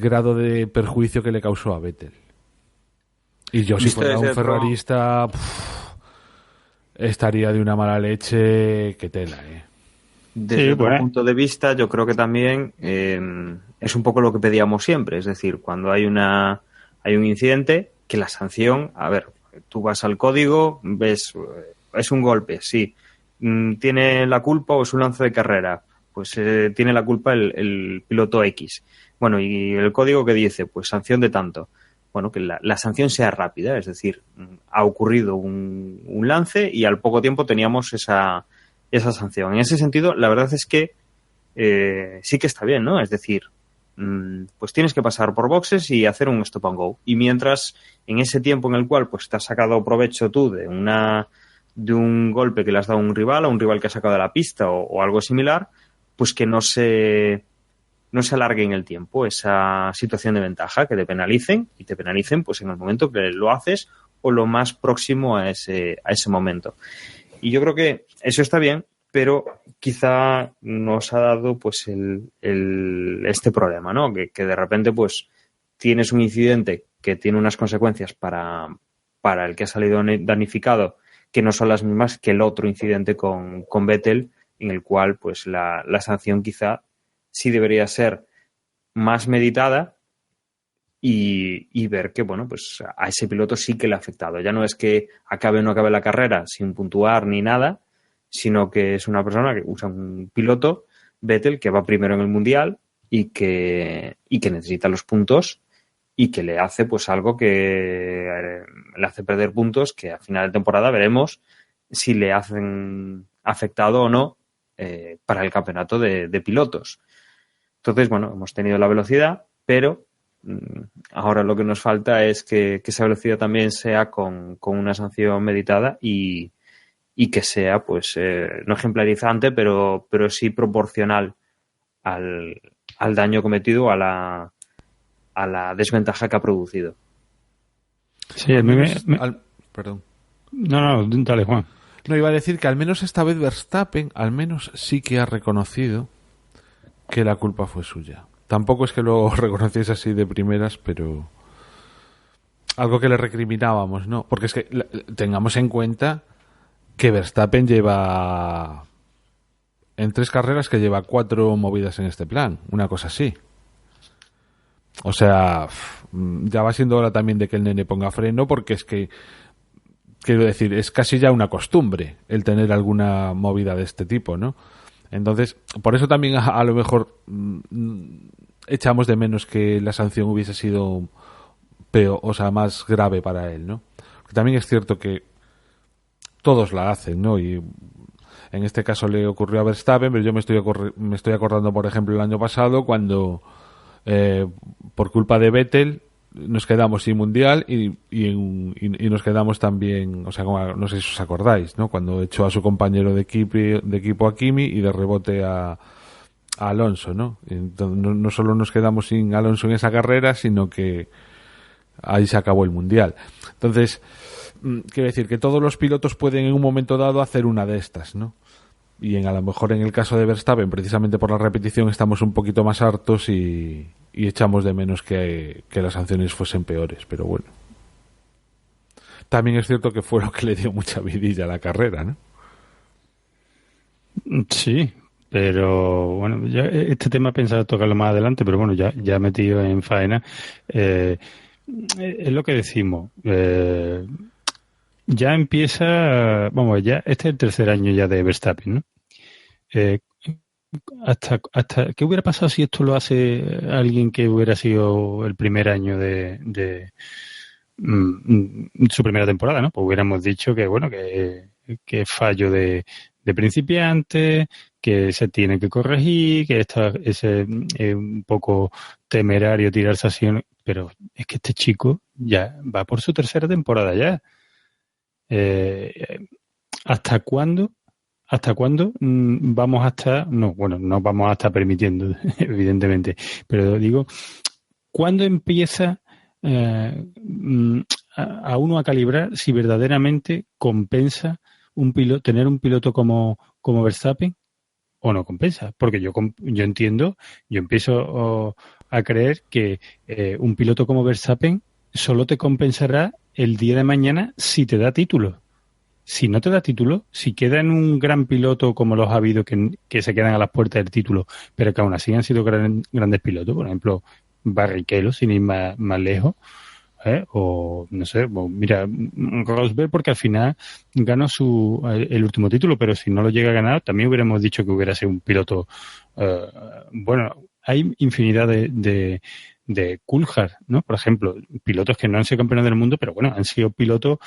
grado de perjuicio que le causó a Vettel. Y yo, si fuera un ferrarista, estaría de una mala leche que tela, Desde otro punto de vista, yo creo que también es un poco lo que pedíamos siempre, es decir, cuando hay un incidente, que la sanción, a ver, tú vas al código, ves, es un golpe, sí, tiene la culpa o es un lance de carrera, pues tiene la culpa el piloto X. Bueno, y el código que dice, pues sanción de tanto. Bueno, que la sanción sea rápida, es decir, ha ocurrido un lance y al poco tiempo teníamos esa sanción. En ese sentido, la verdad es que sí que está bien, ¿no? Es decir, pues tienes que pasar por boxes y hacer un stop and go. Y mientras, en ese tiempo en el cual pues te has sacado provecho tú de un golpe que le has dado a un rival que ha sacado de la pista o algo similar, pues que no se alargue en el tiempo esa situación de ventaja, que te penalicen pues en el momento que lo haces o lo más próximo a ese momento. Y yo creo que eso está bien, pero quizá nos ha dado pues este problema, ¿no? Que de repente pues tienes un incidente que tiene unas consecuencias para el que ha salido damnificado que no son las mismas que el otro incidente con Vettel, en el cual pues la sanción quizá sí debería ser más meditada y ver que, bueno, pues a ese piloto sí que le ha afectado. Ya no es que acabe o no acabe la carrera sin puntuar ni nada, sino que es una persona que usa un piloto, Vettel, que va primero en el Mundial y que necesita los puntos y que le hace pues algo que le hace perder puntos que a final de temporada veremos si le hacen afectado o no para el campeonato de pilotos. Entonces, bueno, hemos tenido la velocidad, pero ahora lo que nos falta es que esa velocidad también sea con una sanción meditada y que sea, pues, no ejemplarizante, pero sí proporcional al daño cometido, a la desventaja que ha producido. Sí, a mí Perdón. No, dale, Juan. No, iba a decir que al menos esta vez Verstappen, al menos sí que ha reconocido que la culpa fue suya. Tampoco es que lo reconociese así de primeras, pero algo que le recriminábamos, ¿no? Porque es que tengamos en cuenta que Verstappen lleva en 3 carreras que lleva 4 movidas en este plan, una cosa así. O sea, ya va siendo hora también de que el nene ponga freno, porque es que, quiero decir, es casi ya una costumbre el tener alguna movida de este tipo, ¿no? Entonces, por eso también a lo mejor echamos de menos que la sanción hubiese sido peor, o sea, más grave para él, ¿no? Porque también es cierto que todos la hacen, ¿no? Y en este caso le ocurrió a Verstappen, pero yo me estoy acordando, por ejemplo, el año pasado cuando por culpa de Vettel nos quedamos sin mundial y nos quedamos también, o sea, como, no sé si os acordáis, ¿no? Cuando echó a su compañero de equipo a Kimi y de rebote a Alonso, ¿no? Entonces, no solo nos quedamos sin Alonso en esa carrera, sino que ahí se acabó el mundial. Entonces, quiero decir que todos los pilotos pueden en un momento dado hacer una de estas, ¿no? Y a lo mejor en el caso de Verstappen, precisamente por la repetición, estamos un poquito más hartos y echamos de menos que las sanciones fuesen peores, pero bueno. También es cierto que fue lo que le dio mucha vidilla a la carrera, ¿no? Sí, pero bueno, ya este tema pensaba tocarlo más adelante, pero bueno, ya metido en faena. Es lo que decimos. Ya empieza, vamos, ya este es el tercer año ya de Verstappen, ¿no? Hasta ¿qué hubiera pasado si esto lo hace alguien que hubiera sido el primer año de su primera temporada, ¿no? Pues hubiéramos dicho que bueno, que fallo de principiante, que se tiene que corregir, que es un poco temerario tirarse así, pero es que este chico ya va por su tercera temporada ya. ¿Hasta cuándo vamos a estar? No, bueno, no vamos a estar permitiendo, evidentemente, pero digo, ¿cuándo empieza a uno a calibrar si verdaderamente compensa tener un piloto como Verstappen o no compensa? Porque yo entiendo, yo empiezo a creer que un piloto como Verstappen solo te compensará el día de mañana si te da título. Si no te da título, si queda en un gran piloto como los ha habido que se quedan a las puertas del título, pero que aún así han sido grandes pilotos, por ejemplo, Barrichello, sin ir más lejos, o no sé, mira, Rosberg, porque al final ganó el último título, pero si no lo llega a ganar, también hubiéramos dicho que hubiera sido un piloto, bueno, hay infinidad de Coulthard, ¿no? Por ejemplo, pilotos que no han sido campeones del mundo, pero bueno, han sido pilotos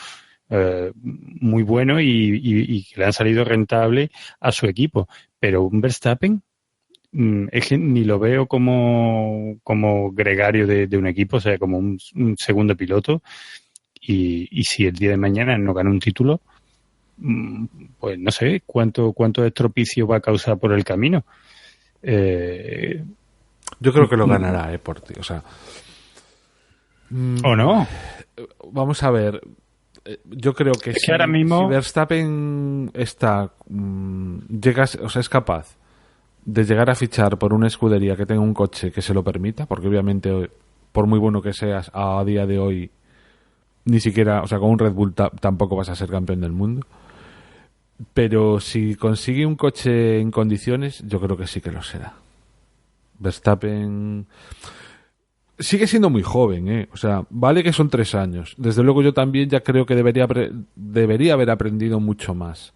muy buenos y que le han salido rentable a su equipo. Pero un Verstappen es que ni lo veo como gregario de un equipo, o sea, como un segundo piloto. Y si el día de mañana no gana un título, pues no sé cuánto estropicio va a causar por el camino. Yo creo que lo ganará, por ti. O sea, ¿o no? Vamos a ver. Yo creo que, es que ahora mismo si Verstappen está o sea, es capaz de llegar a fichar por una escudería que tenga un coche que se lo permita, porque obviamente por muy bueno que seas a día de hoy ni siquiera, o sea, con un Red Bull tampoco vas a ser campeón del mundo, pero si consigue un coche en condiciones, yo creo que sí que lo será. Verstappen, sigue siendo muy joven, ¿eh? O sea, vale que son 3 años. Desde luego yo también ya creo que debería haber aprendido mucho más.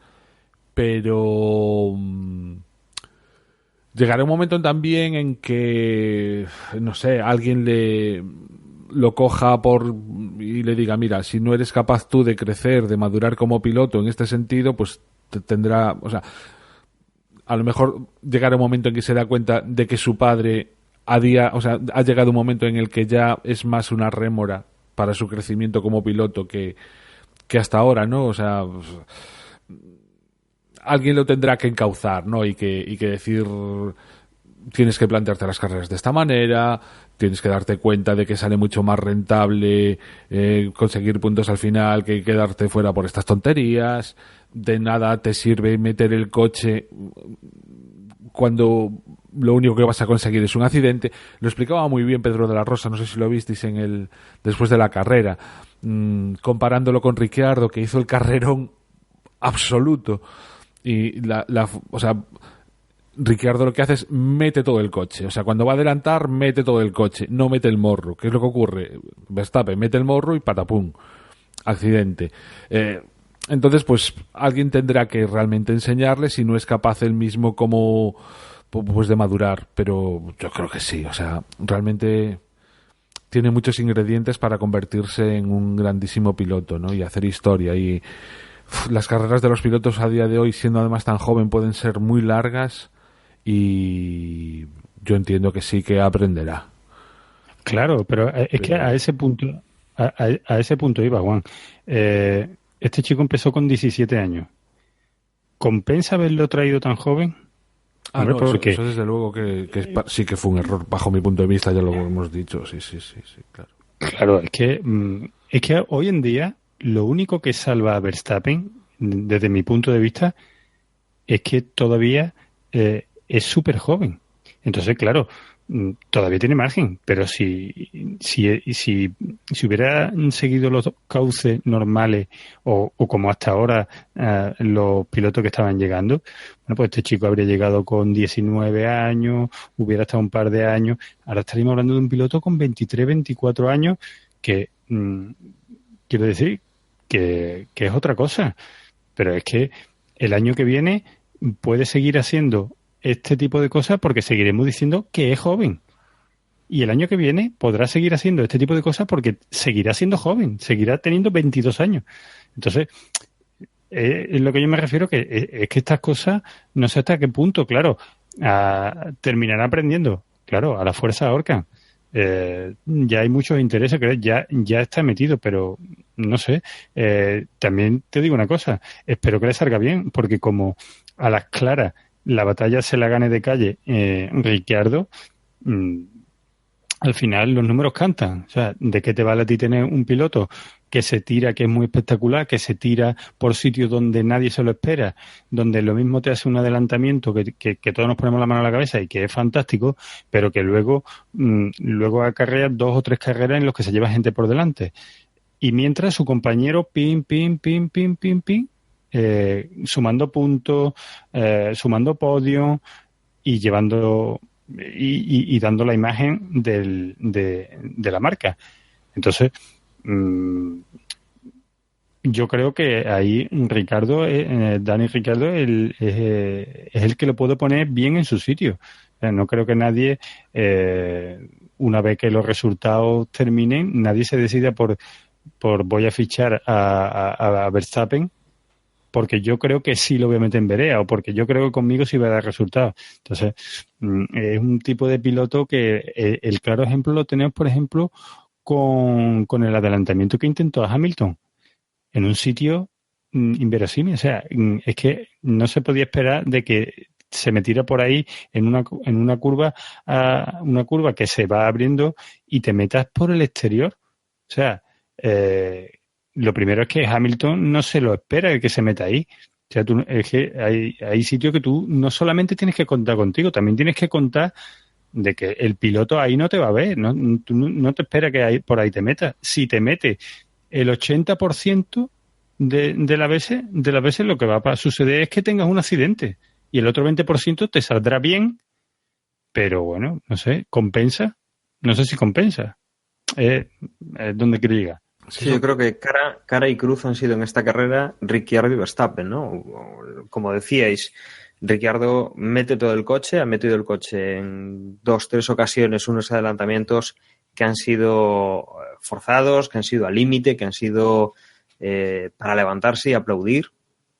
Pero llegará un momento también en que, no sé, alguien lo coja y le diga, mira, si no eres capaz tú de crecer, de madurar como piloto en este sentido, pues tendrá, o sea, a lo mejor llegará un momento en que se da cuenta de que su padre ha llegado un momento en el que ya es más una rémora para su crecimiento como piloto que hasta ahora, ¿no? O sea, alguien lo tendrá que encauzar, ¿no? Y que decir, tienes que plantearte las carreras de esta manera, tienes que darte cuenta de que sale mucho más rentable conseguir puntos al final que quedarte fuera por estas tonterías. De nada te sirve meter el coche cuando lo único que vas a conseguir es un accidente. Lo explicaba muy bien Pedro de la Rosa, no sé si lo visteis después de la carrera, comparándolo con Ricciardo, que hizo el carrerón absoluto. Y o sea, Ricciardo lo que hace es mete todo el coche. O sea, cuando va a adelantar, mete todo el coche, no mete el morro. ¿Qué es lo que ocurre? Verstappen mete el morro y patapum, accidente. Entonces, pues alguien tendrá que realmente enseñarle, si no es capaz él mismo como pues de madurar. Pero yo creo que sí. O sea, realmente tiene muchos ingredientes para convertirse en un grandísimo piloto, ¿no? Y hacer historia. Y las carreras de los pilotos a día de hoy, siendo además tan joven, pueden ser muy largas, y yo entiendo que sí que aprenderá. Claro, pero es que a ese punto iba, Juan. Este chico empezó con 17 años. ¿Compensa haberlo traído tan joven? Hombre, no, eso desde luego que sí que fue un error, bajo mi punto de vista, ya lo hemos dicho, sí, claro. Claro, es que hoy en día lo único que salva a Verstappen, desde mi punto de vista, es que todavía es súper joven. Entonces, claro, todavía tiene margen, pero si hubiera seguido los cauces normales o como hasta ahora los pilotos que estaban llegando, bueno, pues este chico habría llegado con 19 años, hubiera estado un par de años. Ahora estaríamos hablando de un piloto con 23, 24 años que, quiero decir, que es otra cosa. Pero es que el año que viene puede seguir haciendo este tipo de cosas porque seguiremos diciendo que es joven. Y el año que viene podrá seguir haciendo este tipo de cosas porque seguirá siendo joven, seguirá teniendo 22 años. Entonces, es lo que yo me refiero, que es que estas cosas, no sé hasta qué punto, claro, terminarán aprendiendo. Claro, a la fuerza ahorcan. Ya hay muchos intereses que ya está metido, pero no sé. También te digo una cosa, espero que le salga bien, porque como a las claras la batalla se la gane de calle Ricciardo, al final los números cantan. O sea, ¿de qué te vale a ti tener un piloto que se tira, que es muy espectacular, que se tira por sitios donde nadie se lo espera, donde lo mismo te hace un adelantamiento que todos nos ponemos la mano a la cabeza y que es fantástico, pero que luego acarrea 2 o 3 carreras en los que se lleva gente por delante? Y mientras su compañero pim, sumando puntos, sumando podios y llevando y dando la imagen de la marca. Entonces, yo creo que ahí Dani Ricciardo es el que lo puede poner bien en su sitio. No creo que nadie, una vez que los resultados terminen, nadie se decida por voy a fichar a Verstappen, porque yo creo que sí lo voy a meter en vereda, o porque yo creo que conmigo sí va a dar resultados. Entonces, es un tipo de piloto que el claro ejemplo lo tenemos, por ejemplo, con el adelantamiento que intentó a Hamilton en un sitio inverosímil. O sea, es que no se podía esperar de que se metiera por ahí en una curva que se va abriendo y te metas por el exterior. O sea, lo primero es que Hamilton no se lo espera que se meta ahí. O sea, es que hay sitios que tú no solamente tienes que contar contigo, también tienes que contar de que el piloto ahí no te va a ver, ¿no? Tú no te esperas que por ahí te metas. Si te mete el 80% de las veces lo que va a suceder es que tengas un accidente y el otro 20% te saldrá bien, pero bueno, no sé, compensa. no sé si compensa. ¿Dónde quiere llegar? Sí, yo creo que cara y cruz han sido en esta carrera Ricciardo y Verstappen, ¿no? Como decíais, Ricciardo mete todo el coche, ha metido el coche en 2-3 ocasiones, unos adelantamientos que han sido forzados, que han sido al límite, que han sido para levantarse y aplaudir,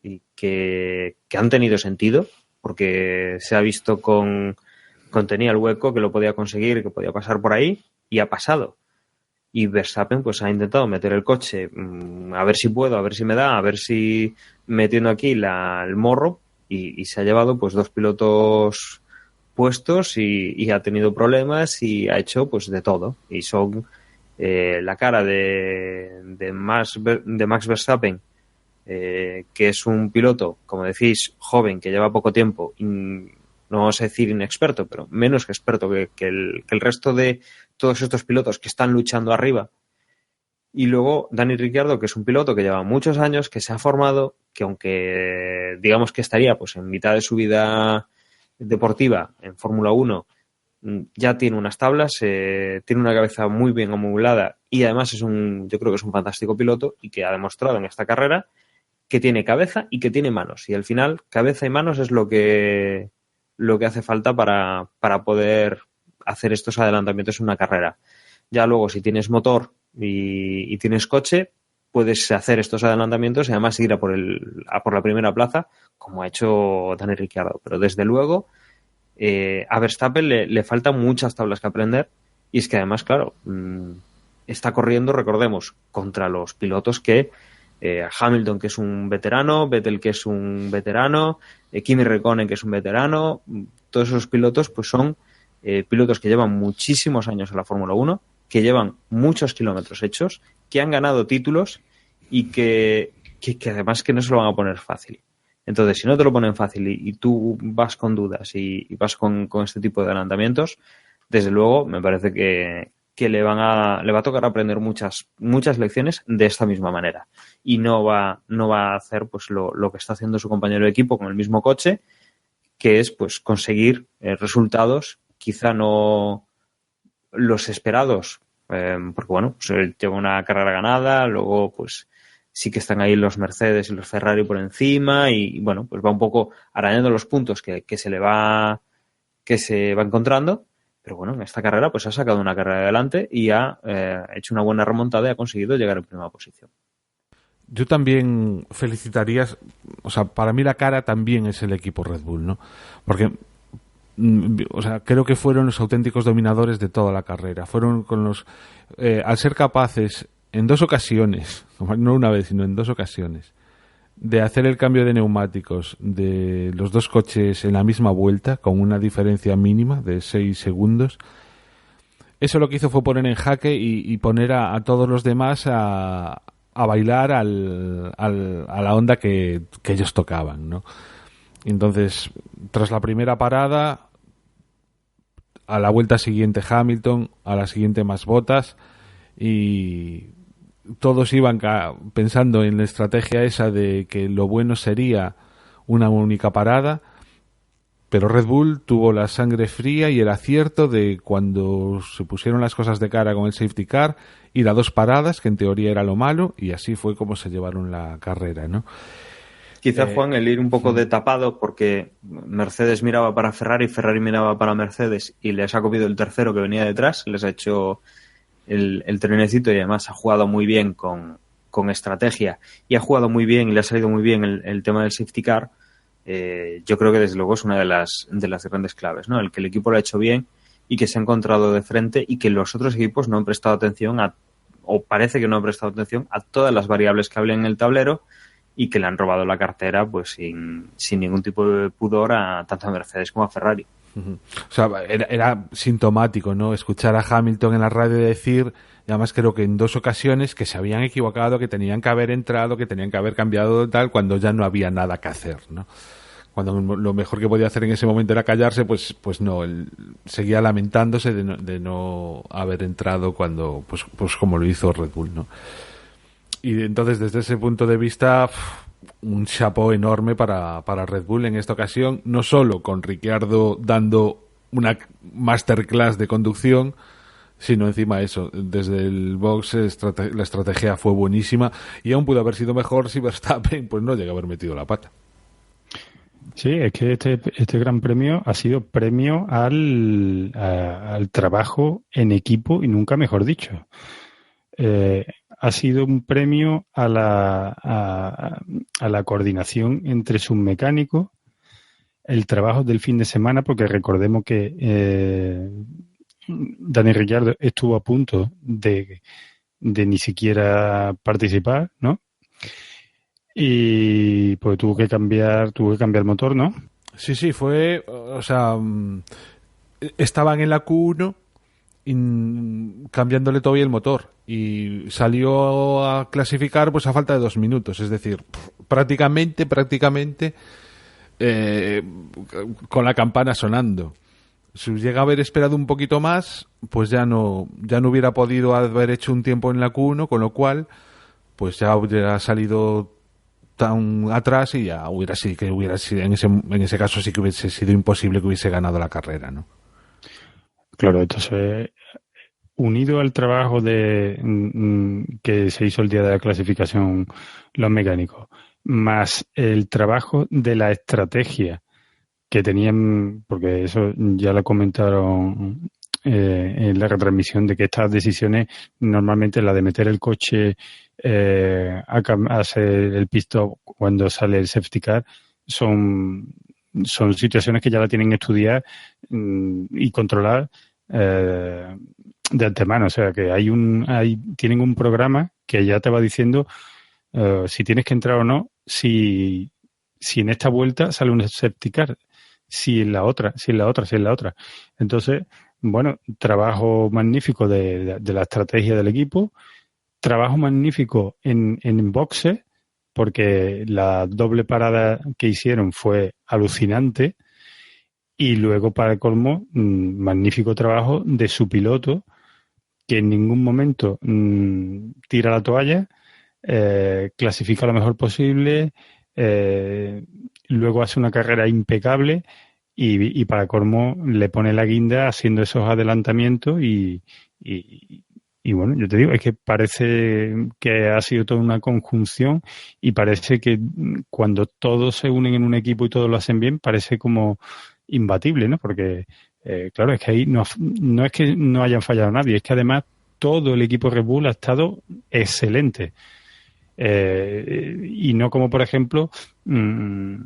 y que han tenido sentido, porque se ha visto tenía el hueco, que lo podía conseguir, que podía pasar por ahí, y ha pasado. Y Verstappen pues ha intentado meter el coche, a ver si puedo, a ver si me da, a ver si metiendo aquí el morro, y se ha llevado pues 2 pilotos puestos y ha tenido problemas y ha hecho pues de todo. Y son la cara de Max Verstappen, que es un piloto, como decís, joven, que lleva poco tiempo, no vamos a decir inexperto, pero menos que experto que el resto de todos estos pilotos que están luchando arriba. Y luego Dani Ricciardo, que es un piloto que lleva muchos años, que se ha formado, que aunque digamos que estaría pues en mitad de su vida deportiva en Fórmula 1, ya tiene unas tablas, tiene una cabeza muy bien amueblada y además yo creo que es un fantástico piloto y que ha demostrado en esta carrera que tiene cabeza y que tiene manos. Y al final, cabeza y manos es lo que hace falta para poder hacer estos adelantamientos en una carrera. Ya luego, si tienes motor y tienes coche, puedes hacer estos adelantamientos y además ir a por la primera plaza, como ha hecho Dani Ricciardo. Pero desde luego, a Verstappen le faltan muchas tablas que aprender, y es que además, claro, está corriendo, recordemos, contra los pilotos que Hamilton, que es un veterano, Vettel, que es un veterano, Kimi Räikkönen, que es un veterano. Todos esos pilotos pues son pilotos que llevan muchísimos años en la Fórmula 1, que llevan muchos kilómetros hechos, que han ganado títulos y que además que no se lo van a poner fácil. Entonces, si no te lo ponen fácil y tú vas con dudas y vas con este tipo de adelantamientos, desde luego me parece que le va a tocar aprender muchas lecciones de esta misma manera, y no va a hacer pues lo que está haciendo su compañero de equipo con el mismo coche, que es pues conseguir resultados quizá no los esperados, porque bueno, pues lleva una carrera ganada, luego pues sí que están ahí los Mercedes y los Ferrari por encima, y bueno, pues va un poco arañando los puntos que se va encontrando. Pero bueno, en esta carrera pues ha sacado una carrera adelante y ha hecho una buena remontada y ha conseguido llegar en primera posición. Yo también felicitaría, o sea, para mí la cara también es el equipo Red Bull, ¿no? Porque, o sea, creo que fueron los auténticos dominadores de toda la carrera. Fueron con al ser capaces en 2 ocasiones, no una vez, sino en 2 ocasiones, de hacer el cambio de neumáticos de los 2 coches en la misma vuelta, con una diferencia mínima de 6 segundos. Eso lo que hizo fue poner en jaque y poner a todos los demás a bailar a la onda que ellos tocaban, ¿no? Entonces, tras la primera parada, a la vuelta siguiente Hamilton, a la siguiente más Bottas, y todos iban pensando en la estrategia esa de que lo bueno sería una única parada, pero Red Bull tuvo la sangre fría y el acierto de, cuando se pusieron las cosas de cara con el safety car, ir a 2 paradas, que en teoría era lo malo, y así fue como se llevaron la carrera, ¿no? Quizá, Juan, el ir un poco de tapado, porque Mercedes miraba para Ferrari, Ferrari miraba para Mercedes, y les ha comido el tercero que venía detrás, les ha hecho el trenecito, y además ha jugado muy bien con estrategia, y ha jugado muy bien y le ha salido muy bien el tema del safety car. Yo creo que desde luego es una de las grandes claves, ¿no? El que el equipo lo ha hecho bien y que se ha encontrado de frente, y que los otros equipos no han prestado atención o parece que no han prestado atención a todas las variables que hablan en el tablero, y que le han robado la cartera pues sin ningún tipo de pudor tanto a Mercedes como a Ferrari. O sea, era sintomático, ¿no? Escuchar a Hamilton en la radio decir, y además creo que en 2 ocasiones, que se habían equivocado, que tenían que haber entrado, que tenían que haber cambiado tal, cuando ya no había nada que hacer, ¿no? Cuando lo mejor que podía hacer en ese momento era callarse, pues no, él seguía lamentándose de no haber entrado cuando, pues como lo hizo Red Bull, ¿no? Y entonces, desde ese punto de vista, un chapeau enorme para Red Bull en esta ocasión, no solo con Ricciardo dando una masterclass de conducción, Sí, no, encima eso, desde el box la estrategia fue buenísima y aún pudo haber sido mejor si Verstappen pues no llega a haber metido la pata. Sí, es que este Gran Premio ha sido premio al trabajo en equipo y nunca mejor dicho. Ha sido un premio a la coordinación entre sus mecánicos, el trabajo del fin de semana, porque recordemos que Dani Ricciardo estuvo a punto de ni siquiera participar, ¿no? Y pues tuvo que cambiar el motor, ¿no? Sí, fue, o sea, estaban en la Q1 cambiándole todavía el motor y salió a clasificar pues a falta de 2 minutos, es decir, prácticamente con la campana sonando. Si llega a haber esperado un poquito más, pues ya no hubiera podido haber hecho un tiempo en la Q1, con lo cual pues ya hubiera salido tan atrás y ya hubiera sido en ese caso sí que hubiese sido imposible que hubiese ganado la carrera, ¿no? Claro, entonces unido al trabajo que se hizo el día de la clasificación los mecánicos, más el trabajo de la estrategia que tenían, porque eso ya lo comentaron en la retransmisión, de que estas decisiones, normalmente la de meter el coche a hacer el pit stop cuando sale el safety car, son situaciones que ya la tienen estudiar y controlar de antemano. O sea, que tienen un programa que ya te va diciendo si tienes que entrar o no, si en esta vuelta sale un safety car, si en la otra. Entonces, bueno, trabajo magnífico de la estrategia del equipo, trabajo magnífico en boxes, porque la doble parada que hicieron fue alucinante, y luego, para el colmo, magnífico trabajo de su piloto, que en ningún momento tira la toalla, clasifica lo mejor posible, luego hace una carrera impecable y para colmo le pone la guinda haciendo esos adelantamientos y bueno, yo te digo, es que parece que ha sido toda una conjunción y parece que cuando todos se unen en un equipo y todos lo hacen bien, parece como imbatible, ¿no? Porque claro, es que ahí no es que no hayan fallado nadie, es que además todo el equipo Red Bull ha estado excelente. Y no como, por ejemplo, lo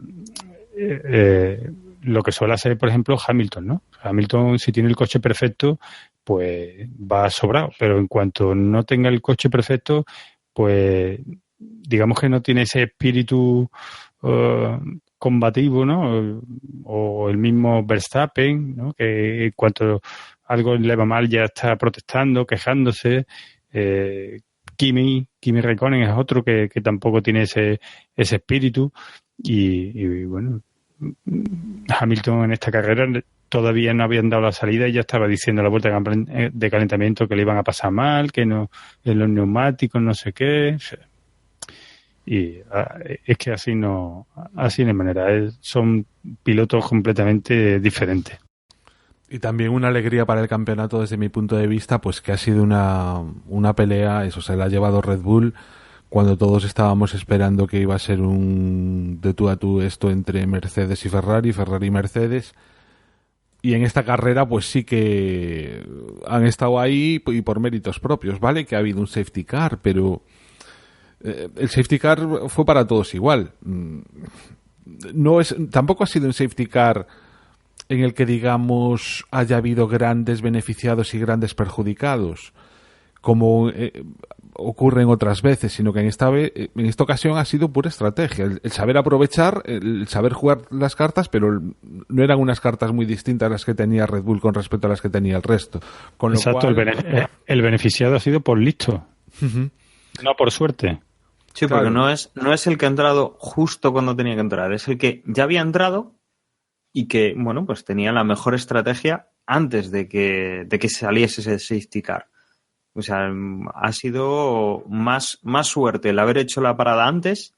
que suele hacer, por ejemplo, Hamilton, ¿no? Hamilton, si tiene el coche perfecto, pues va sobrado, pero en cuanto no tenga el coche perfecto, pues digamos que no tiene ese espíritu combativo, ¿no? O el mismo Verstappen, ¿no? Que en cuanto algo le va mal ya está protestando, quejándose. Kimi Räikkönen es otro que tampoco tiene ese espíritu y bueno, Hamilton en esta carrera todavía no habían dado la salida y ya estaba diciendo a la vuelta de calentamiento que le iban a pasar mal, que no, en los neumáticos no sé qué, y es que así no hay manera, son pilotos completamente diferentes. Y también una alegría para el campeonato desde mi punto de vista, pues que ha sido una pelea, eso se la ha llevado Red Bull, cuando todos estábamos esperando que iba a ser un de tú a tú esto entre Mercedes y Ferrari y Mercedes. Y en esta carrera pues sí que han estado ahí y por méritos propios, ¿vale? Que ha habido un safety car, pero el safety car fue para todos igual. Tampoco ha sido un safety car en el que, digamos, haya habido grandes beneficiados y grandes perjudicados, como ocurre en otras veces, sino que en esta ocasión ha sido pura estrategia, el saber aprovechar, el saber jugar las cartas, pero no eran unas cartas muy distintas las que tenía Red Bull con respecto a las que tenía el resto. Con lo Exacto, cual, el beneficiado ha sido por listo, uh-huh. No por suerte. Sí, porque no es el que ha entrado justo cuando tenía que entrar, es el que ya había entrado y que, bueno, pues tenía la mejor estrategia antes de que saliese ese safety car. O sea, ha sido más suerte el haber hecho la parada antes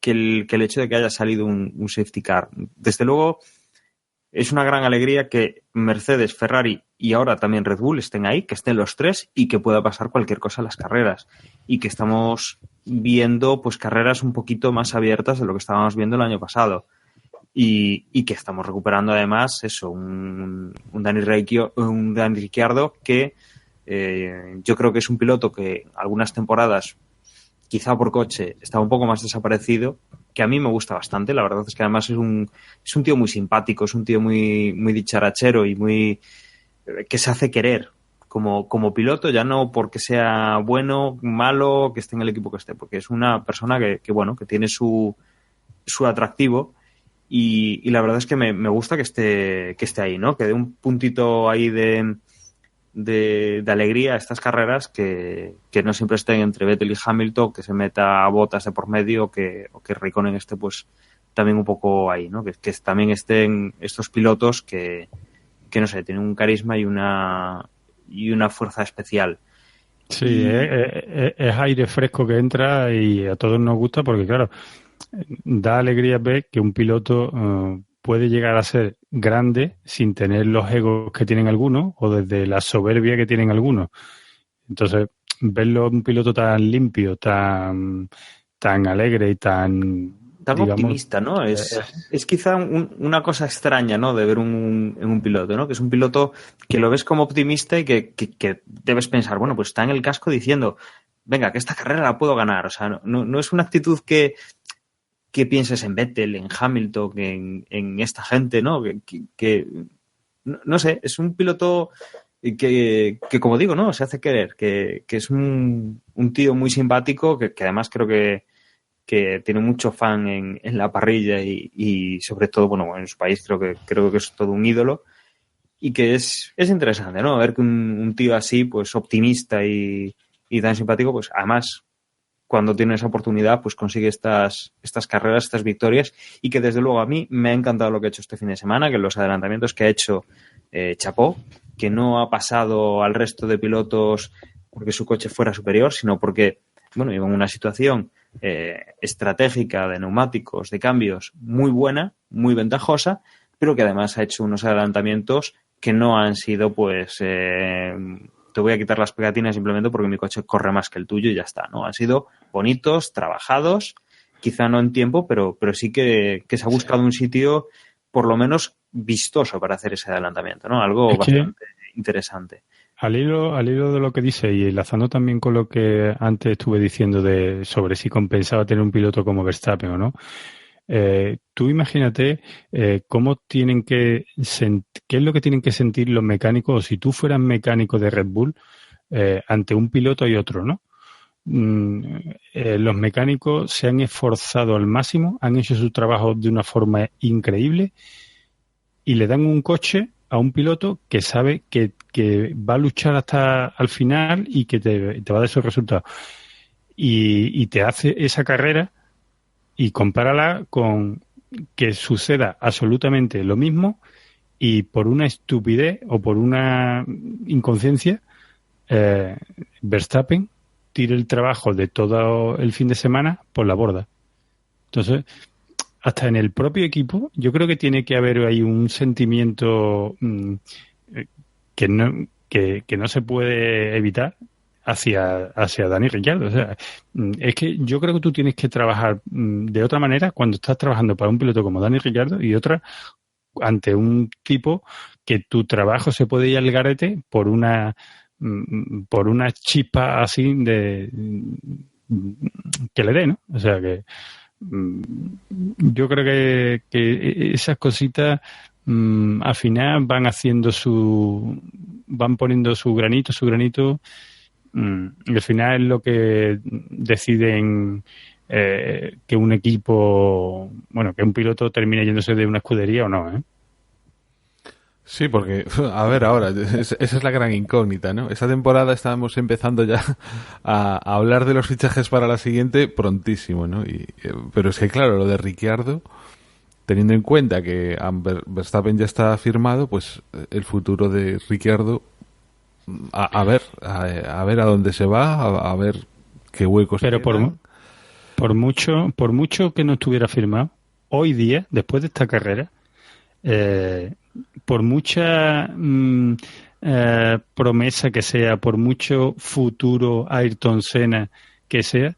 que el hecho de que haya salido un safety car. Desde luego, es una gran alegría que Mercedes, Ferrari y ahora también Red Bull estén ahí, que estén los tres y que pueda pasar cualquier cosa en las carreras. Y que estamos viendo pues carreras un poquito más abiertas de lo que estábamos viendo el año pasado. Y que estamos recuperando además eso, un Dani Ricciardo que yo creo que es un piloto que algunas temporadas, quizá por coche, estaba un poco más desaparecido, que a mí me gusta bastante. La verdad es que además es un tío muy simpático, es un tío muy, muy dicharachero y muy que se hace querer como piloto, ya no porque sea bueno, malo, que esté en el equipo que esté, porque es una persona que bueno, que tiene su atractivo. Y la verdad es que me gusta que esté ahí, ¿no? Que dé un puntito ahí de alegría a estas carreras, que no siempre estén entre Vettel y Hamilton, que se meta a Bottas de por medio, o que Raikkonen esté pues también un poco ahí, ¿no? Que también estén estos pilotos que no sé, tienen un carisma y una fuerza especial. Sí, es aire fresco que entra y a todos nos gusta porque, claro, da alegría ver que un piloto puede llegar a ser grande sin tener los egos que tienen algunos o desde la soberbia que tienen algunos. Entonces, verlo un piloto tan limpio, tan alegre y tan optimista, ¿no? Es quizá una cosa extraña, ¿no? De ver en un piloto, ¿no? Que es un piloto que lo ves como optimista y que debes pensar, bueno, pues está en el casco diciendo, venga, que esta carrera la puedo ganar. O sea, no es una actitud que pienses en Vettel, en Hamilton, en esta gente, ¿no? Que no sé, es un piloto que como digo, ¿no? Se hace querer, que es un tío muy simpático, que además creo que tiene mucho fan en la parrilla y sobre todo, bueno, en su país creo que es todo un ídolo, y que es interesante, ¿no? Ver que un tío así, pues optimista y tan simpático, pues además cuando tiene esa oportunidad, pues consigue estas carreras, estas victorias, y que desde luego a mí me ha encantado lo que ha hecho este fin de semana, que los adelantamientos que ha hecho chapó, que no ha pasado al resto de pilotos porque su coche fuera superior, sino porque, bueno, iba en una situación estratégica de neumáticos, de cambios muy buena, muy ventajosa, pero que además ha hecho unos adelantamientos que no han sido, pues, te voy a quitar las pegatinas simplemente porque mi coche corre más que el tuyo y ya está, ¿no? Han sido bonitos, trabajados, quizá no en tiempo, pero sí que se ha buscado un sitio por lo menos vistoso para hacer ese adelantamiento, ¿no? Algo bastante interesante. Al hilo de lo que dice y enlazando también con lo que antes estuve diciendo sobre si compensaba tener un piloto como Verstappen o no, tú imagínate cómo tienen qué es lo que tienen que sentir los mecánicos, o si tú fueras mecánico de Red Bull ante un piloto y otro, ¿no? Los mecánicos se han esforzado al máximo, han hecho su trabajo de una forma increíble y le dan un coche a un piloto que sabe que va a luchar hasta al final y que te va a dar esos resultados. Y te hace esa carrera y compárala con que suceda absolutamente lo mismo y por una estupidez o por una inconsciencia Verstappen tire el trabajo de todo el fin de semana por la borda. Entonces, hasta en el propio equipo, yo creo que tiene que haber ahí un sentimiento que no se puede evitar hacia Dani Ricciardo. O sea, es que yo creo que tú tienes que trabajar de otra manera cuando estás trabajando para un piloto como Dani Ricciardo y otra ante un tipo que tu trabajo se puede ir al garete por una chispa así que le dé, ¿no? O sea que yo creo que esas cositas al final van poniendo su granito y al final es lo que deciden que un equipo, bueno, que un piloto termine yéndose de una escudería o no, ¿eh? Sí, porque, a ver, ahora, esa es la gran incógnita, ¿no? Esta temporada estábamos empezando ya a hablar de los fichajes para la siguiente prontísimo, ¿no? Pero es que, claro, lo de Ricciardo, teniendo en cuenta que Verstappen ya está firmado, pues el futuro de Ricciardo, a ver a dónde se va, a ver qué huecos. Pero por mucho que no estuviera firmado, hoy día, después de esta carrera, por mucha promesa que sea, por mucho futuro Ayrton Senna que sea,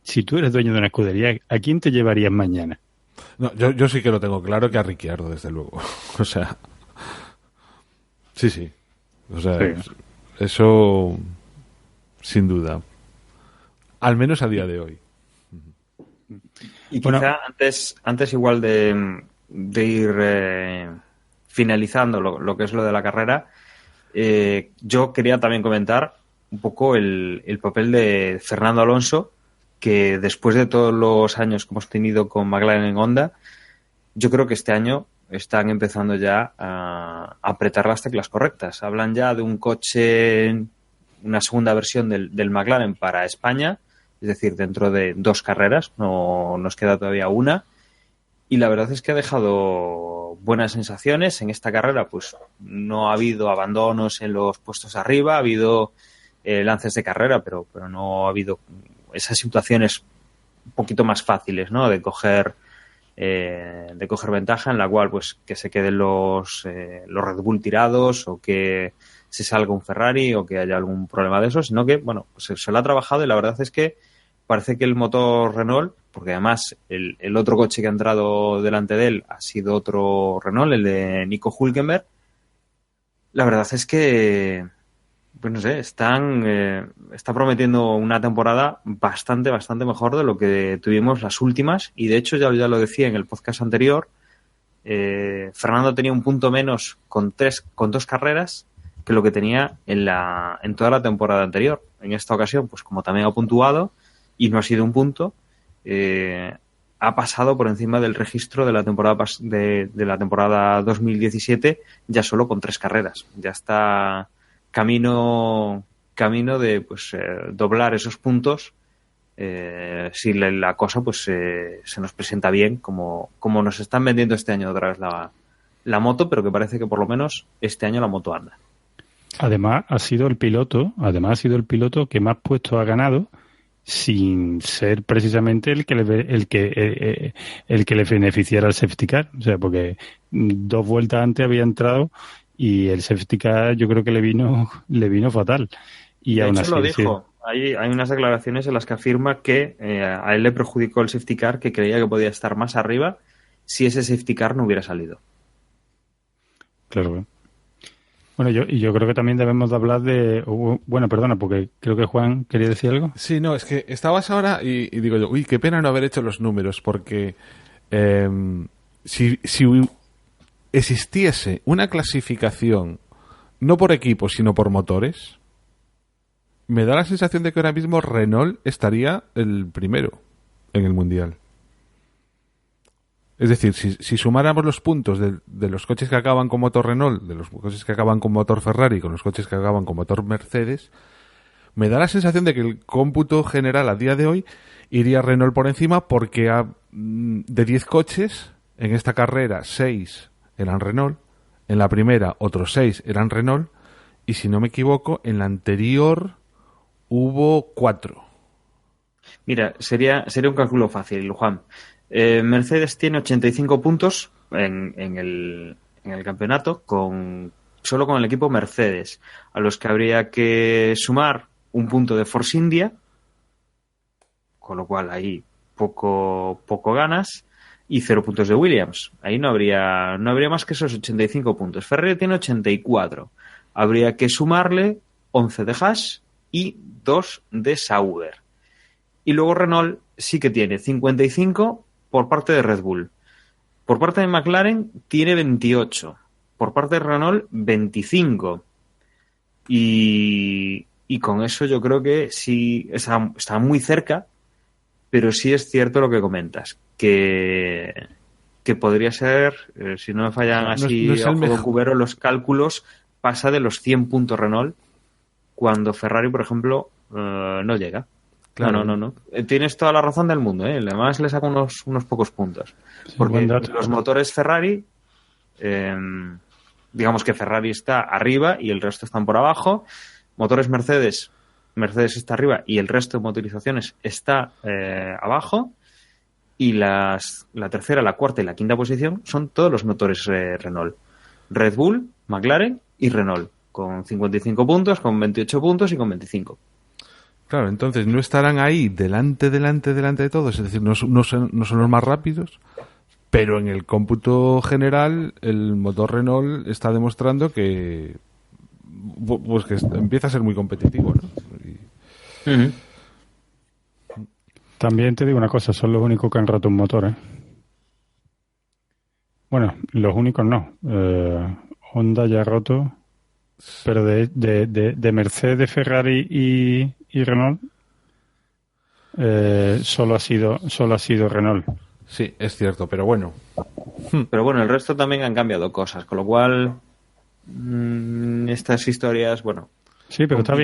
si tú eres dueño de una escudería, ¿a quién te llevarías mañana? No, yo sí que lo tengo claro, que a Ricciardo, desde luego. O sea, sí. O sea, sí. Eso sin duda. Al menos a día de hoy. Y quizá antes igual de ir finalizando lo que es lo de la carrera, yo quería también comentar un poco el papel de Fernando Alonso, que después de todos los años que hemos tenido con McLaren en Honda, yo creo que este año están empezando ya a apretar las teclas correctas. Hablan ya de un coche, una segunda versión del McLaren para España, es decir, dentro de 2 carreras, no nos queda todavía una, y la verdad es que ha dejado buenas sensaciones. En esta carrera pues no ha habido abandonos en los puestos arriba, ha habido lances de carrera, pero no ha habido esas situaciones un poquito más fáciles, ¿no?, de coger ventaja, en la cual pues que se queden los Red Bull tirados, o que se salga un Ferrari, o que haya algún problema de eso, sino que, bueno, pues se lo ha trabajado, y la verdad es que parece que el motor Renault, porque además el otro coche que ha entrado delante de él ha sido otro Renault, el de Nico Hülkenberg, la verdad es que, pues no sé, está prometiendo una temporada bastante mejor de lo que tuvimos las últimas, y de hecho ya lo decía en el podcast anterior, Fernando tenía un punto menos con 2 carreras que lo que tenía en toda la temporada anterior. En esta ocasión, pues como también ha puntuado y no ha sido un punto, ha pasado por encima del registro de la temporada de la temporada 2017, ya solo con 3 carreras. Ya está camino de pues doblar esos puntos, si la cosa pues se nos presenta bien, como nos están vendiendo este año otra vez la moto, pero que parece que por lo menos este año la moto anda. Además ha sido el piloto que más puestos ha ganado, sin ser precisamente el que le beneficiara el safety car. O sea, porque 2 vueltas antes había entrado y el safety car yo creo que le vino fatal. Y de aún hecho así lo dijo. Hay unas declaraciones en las que afirma que a él le perjudicó el safety car, que creía que podía estar más arriba si ese safety car no hubiera salido. Claro. Bueno, yo creo que también debemos de hablar de... Bueno, perdona, porque creo que Juan quería decir algo. Sí, no, es que estabas ahora y digo yo, uy, qué pena no haber hecho los números, porque si existiese una clasificación no por equipos, sino por motores, me da la sensación de que ahora mismo Renault estaría el primero en el Mundial. Es decir, si sumáramos los puntos de los coches que acaban con motor Renault, de los coches que acaban con motor Ferrari, con los coches que acaban con motor Mercedes, me da la sensación de que el cómputo general a día de hoy iría Renault por encima, porque de 10 coches, en esta carrera 6 eran Renault, en la primera otros 6 eran Renault, y si no me equivoco, en la anterior hubo 4. Mira, sería un cálculo fácil, Juan. Mercedes tiene 85 puntos en el campeonato solo con el equipo Mercedes, a los que habría que sumar un punto de Force India, con lo cual ahí poco ganas, y 0 puntos de Williams. Ahí no habría más que esos 85 puntos. Ferrari tiene 84. Habría que sumarle 11 de Haas y 2 de Sauber. Y luego Renault sí que tiene 55 por parte de Red Bull. Por parte de McLaren tiene 28. Por parte de Renault 25. Y con eso yo creo que sí está muy cerca, pero sí es cierto lo que comentas, que podría ser, si no me fallan así no es a juego cubero los cálculos, pasa de los 100 puntos Renault, cuando Ferrari, por ejemplo, no llega. Claro. No. Tienes toda la razón del mundo, ¿eh? Además le saca unos pocos puntos. Sí, porque los motores Ferrari, digamos que Ferrari está arriba y el resto están por abajo. Motores Mercedes está arriba y el resto de motorizaciones está abajo. Y la tercera, la cuarta y la quinta posición son todos los motores Renault. Red Bull, McLaren y Renault, con 55 puntos, con 28 puntos y con 25. Claro, entonces no estarán ahí delante de todos, es decir, no son los más rápidos, pero en el cómputo general el motor Renault está demostrando que pues que empieza a ser muy competitivo, ¿no? Uh-huh. También te digo una cosa, son los únicos que han roto un motor, ¿eh? Bueno, los únicos no. Honda ya ha roto, pero de Mercedes, Ferrari y Renault solo ha sido Renault. Sí, es cierto, pero bueno. Pero bueno, el resto también han cambiado cosas, con lo cual estas historias, bueno. Sí, pero está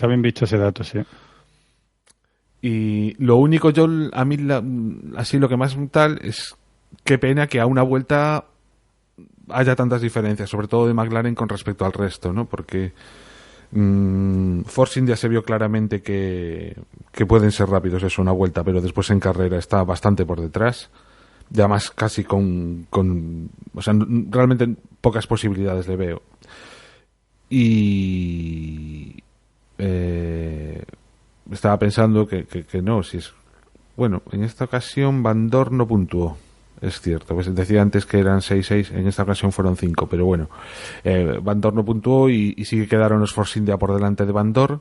bien visto ese dato, sí. Y lo único, a mí así lo que más tal es qué pena que a una vuelta haya tantas diferencias, sobre todo de McLaren con respecto al resto, ¿no? Porque Force India se vio claramente que pueden ser rápidos eso una vuelta, pero después en carrera está bastante por detrás, ya más casi con o sea, realmente pocas posibilidades le veo. Y estaba pensando que no, si es bueno, en esta ocasión Van Dorn no puntuó. Es cierto, pues decía antes que eran 6-6, en esta ocasión fueron 5, pero bueno, Van Dorn no puntuó y sí que quedaron los Force India por delante de Van Dorn,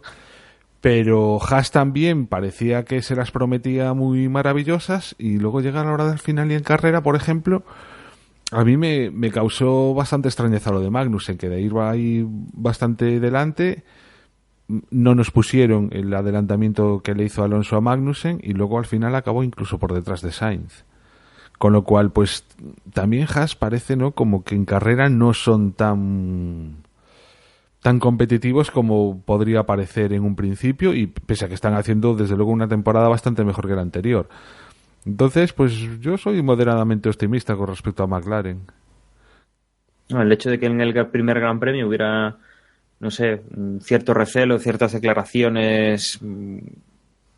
pero Haas también parecía que se las prometía muy maravillosas y luego llega a la hora del final y en carrera, por ejemplo, a mí me causó bastante extrañeza lo de Magnussen, que de ir ahí bastante delante, no nos pusieron el adelantamiento que le hizo Alonso a Magnussen y luego al final acabó incluso por detrás de Sainz. Con lo cual, pues también Haas parece, ¿no?, como que en carrera no son tan competitivos como podría parecer en un principio, y pese a que están haciendo desde luego una temporada bastante mejor que la anterior. Entonces, pues yo soy moderadamente optimista con respecto a McLaren. No, el hecho de que en el primer Gran Premio hubiera, no sé, cierto recelo, ciertas declaraciones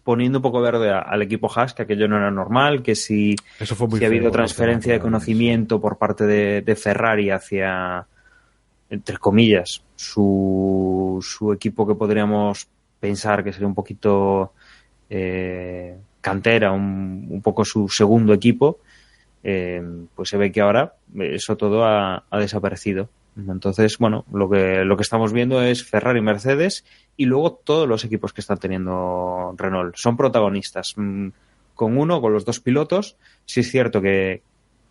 poniendo un poco verde al equipo Haas, que aquello no era normal, que si ha habido transferencia de conocimiento por parte de Ferrari hacia, entre comillas, su equipo que podríamos pensar que sería un poquito cantera, un poco su segundo equipo, pues se ve que ahora eso todo ha desaparecido. Entonces, bueno, lo que estamos viendo es Ferrari y Mercedes y luego todos los equipos que están teniendo Renault. Son protagonistas. Con los dos pilotos. Sí es cierto que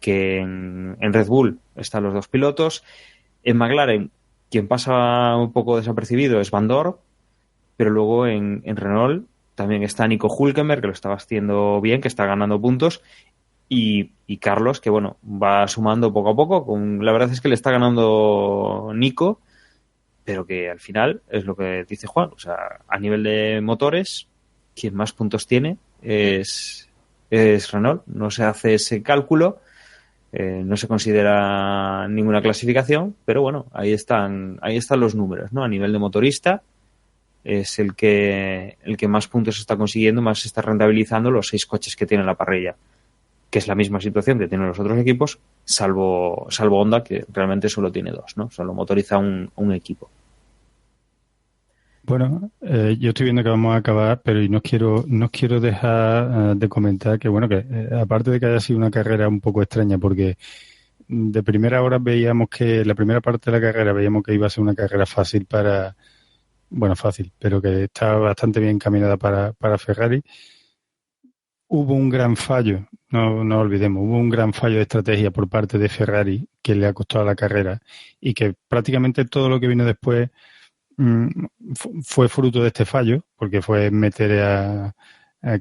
en Red Bull están los dos pilotos. En McLaren, quien pasa un poco desapercibido es Van Dorn, pero luego en Renault también está Nico Hülkenberg, que lo está haciendo bien, que está ganando puntos. Y Carlos, que bueno, va sumando poco a poco. La verdad es que le está ganando Nico, pero que al final es lo que dice Juan. O sea, a nivel de motores, quien más puntos tiene es Renault. No se hace ese cálculo, no se considera ninguna clasificación, pero bueno, ahí están los números, ¿no? A nivel de motorista es el que más puntos está consiguiendo, más se está rentabilizando los 6 coches que tiene en la parrilla, que es la misma situación que tienen los otros equipos, salvo Honda, que realmente solo tiene 2, ¿no? Solo motoriza un equipo. Bueno, yo estoy viendo que vamos a acabar, pero no quiero dejar de comentar que, bueno, que aparte de que haya sido una carrera un poco extraña, porque de primera hora veíamos que, la primera parte de la carrera veíamos que iba a ser una carrera fácil fácil, pero que estaba bastante bien encaminada para Ferrari. Hubo un gran fallo, no olvidemos, hubo un gran fallo de estrategia por parte de Ferrari que le ha costado la carrera y que prácticamente todo lo que vino después fue fruto de este fallo, porque fue meter a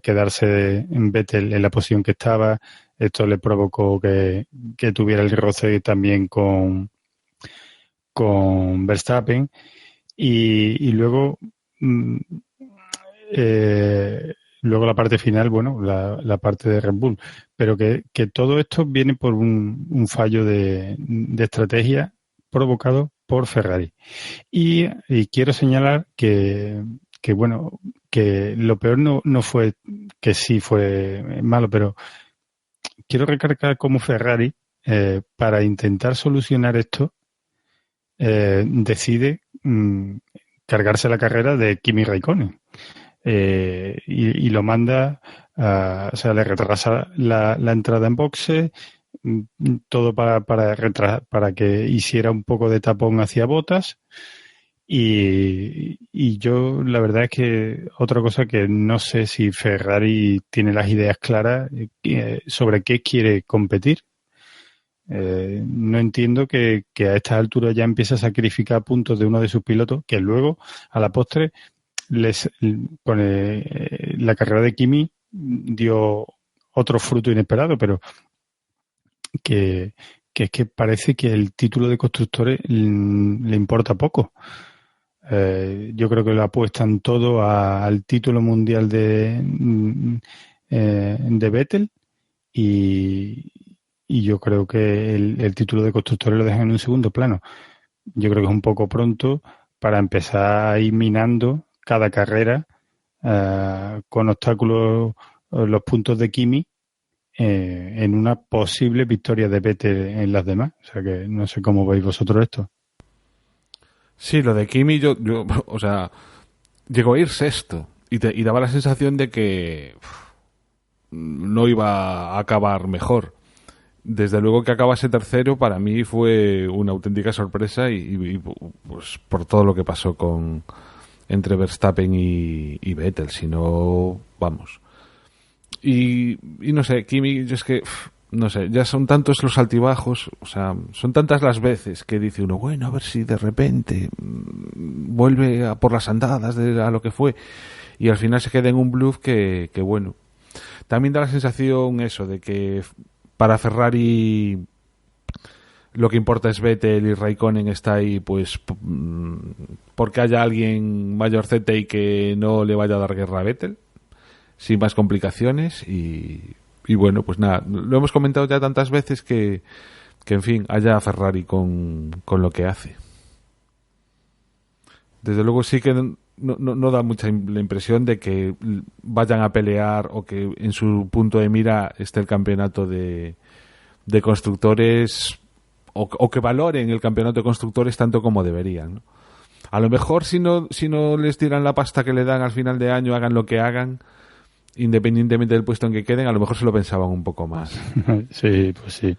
quedarse en Vettel en la posición que estaba. Esto le provocó que tuviera el roce también con Verstappen y luego luego la parte final, bueno, la parte de Red Bull, pero que todo esto viene por un fallo de estrategia provocado por Ferrari. Y quiero señalar que bueno, que lo peor no fue que sí fue malo, pero quiero recalcar cómo Ferrari para intentar solucionar esto, decide cargarse la carrera de Kimi Raikkonen. Y lo manda, o sea, le retrasa la entrada en boxe, todo para que hiciera un poco de tapón hacia Bottas. Y yo, la verdad es que otra cosa que no sé si Ferrari tiene las ideas claras sobre qué quiere competir. No entiendo que a estas alturas ya empiece a sacrificar puntos de uno de sus pilotos, que luego, a la postre, con la carrera de Kimi dio otro fruto inesperado, pero que es que parece que el título de constructores le importa poco. Yo creo que lo apuestan todo al título mundial de Vettel y yo creo que el título de constructores lo dejan en un segundo plano. Yo creo que es un poco pronto para empezar a ir minando cada carrera con obstáculos los puntos de Kimi en una posible victoria de Vettel en las demás. O sea que no sé cómo veis vosotros esto. Sí, lo de Kimi, yo o sea, llegó a ir sexto y daba la sensación de que no iba a acabar mejor. Desde luego que acabase tercero para mí fue una auténtica sorpresa y pues por todo lo que pasó entre Verstappen y Vettel, si no, vamos. Y no sé, Kimi, yo es que no sé, ya son tantos los altibajos, o sea, son tantas las veces que dice uno, bueno, a ver si de repente vuelve a por las andadas a lo que fue, y al final se queda en un bluff que bueno. También da la sensación eso, de que para Ferrari lo que importa es Vettel y Raikkonen está ahí pues porque haya alguien mayorcete y que no le vaya a dar guerra a Vettel, sin más complicaciones y bueno, pues nada, lo hemos comentado ya tantas veces que en fin, haya Ferrari con lo que hace. Desde luego sí que no da mucha la impresión de que vayan a pelear o que en su punto de mira esté el campeonato de constructores o que valoren el campeonato de constructores tanto como deberían, ¿no? A lo mejor si no les tiran la pasta que le dan al final de año, hagan lo que hagan, independientemente del puesto en que queden, a lo mejor se lo pensaban un poco más. Sí, pues sí.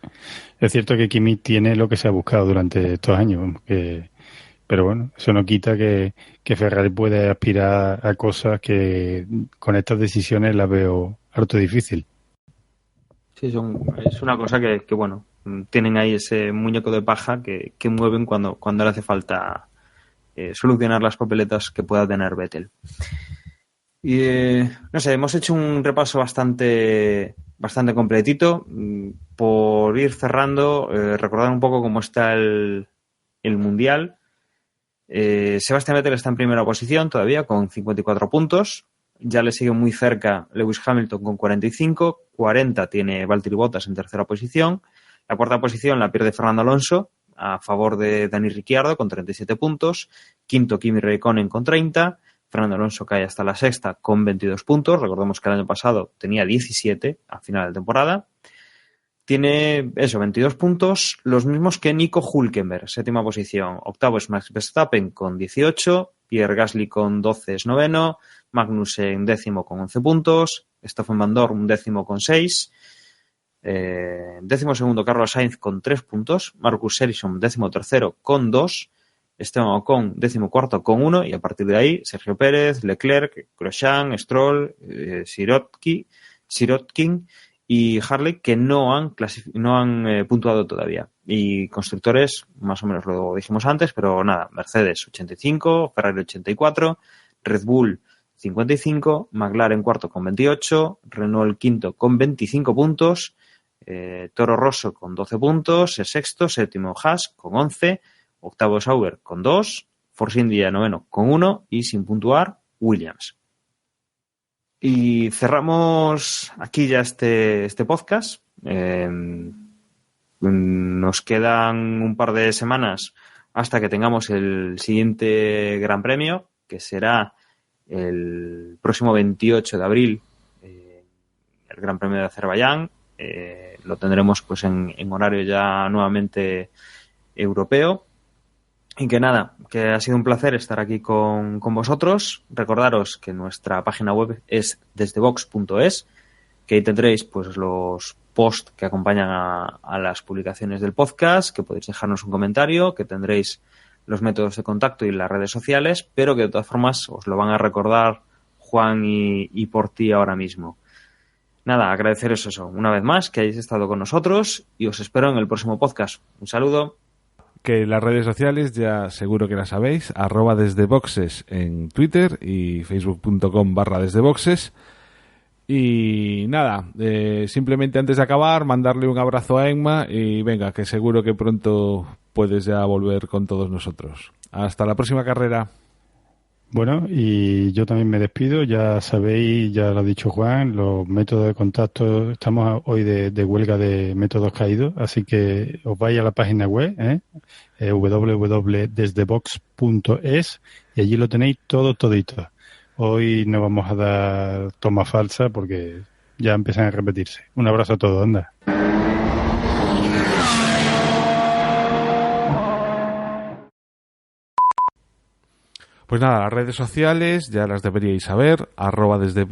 Es cierto que Kimi tiene lo que se ha buscado durante estos años, pero bueno, eso no quita que Ferrari puede aspirar a cosas que con estas decisiones las veo harto difícil. Sí, es una cosa que bueno, tienen ahí ese muñeco de paja que mueven cuando le hace falta solucionar las papeletas que pueda tener Vettel. Y no sé, hemos hecho un repaso bastante completito. Por ir cerrando, recordar un poco cómo está el Mundial. Sebastian Vettel está en primera posición todavía con 54 puntos. Ya le sigue muy cerca Lewis Hamilton con 45. 40 tiene Valtteri Bottas en tercera posición. La cuarta posición la pierde Fernando Alonso a favor de Dani Ricciardo con 37 puntos. Quinto Kimi Räikkönen con 30. Fernando Alonso cae hasta la sexta con 22 puntos. Recordemos que el año pasado tenía 17 a final de temporada. Tiene 22 puntos, los mismos que Nico Hülkenberg, séptima posición. Octavo es Max Verstappen con 18, Pierre Gasly con 12 es noveno, Magnussen décimo con 11 puntos, Stoffel Van Dorn décimo con 6, décimo segundo Carlos Sainz con 3 puntos, Marcus Ericsson décimo tercero con 2, Esteban Ocon décimo cuarto con 1 y a partir de ahí Sergio Pérez, Leclerc, Grosjean, Stroll, Sirotkin y Harley que no han puntuado todavía. Y constructores, más o menos lo dijimos antes, pero nada, Mercedes 85, Ferrari 84, Red Bull 55, McLaren cuarto con 28, Renault quinto con 25 puntos, Toro Rosso con 12 puntos, es sexto, séptimo Haas con 11, octavo Sauber con 2, Force India noveno con 1 y sin puntuar Williams. Y cerramos aquí ya este podcast. Nos quedan un par de semanas hasta que tengamos el siguiente Gran Premio, que será el próximo 28 de abril, el Gran Premio de Azerbaiyán. lo tendremos pues en horario ya nuevamente europeo. Y que nada, que ha sido un placer estar aquí con vosotros. Recordaros que nuestra página web es desdevox.es, que ahí tendréis pues los posts que acompañan a las publicaciones del podcast, que podéis dejarnos un comentario, que tendréis los métodos de contacto y las redes sociales, pero que de todas formas os lo van a recordar Juan y por ti ahora mismo. Nada, agradeceros eso una vez más, que hayáis estado con nosotros y os espero en el próximo podcast. Un saludo. Que las redes sociales ya seguro que las sabéis, @desdeboxes en Twitter y facebook.com/desdeboxes. Y nada, simplemente antes de acabar, mandarle un abrazo a Emma y venga, que seguro que pronto puedes ya volver con todos nosotros. Hasta la próxima carrera. Bueno, y yo también me despido. Ya sabéis, ya lo ha dicho Juan, los métodos de contacto. Estamos hoy de huelga de métodos caídos, así que os vais a la página web, www.desdebox.es, y allí lo tenéis todito. Hoy no vamos a dar toma falsa porque ya empiezan a repetirse. Un abrazo a todos, anda. Pues nada, las redes sociales ya las deberíais saber, desde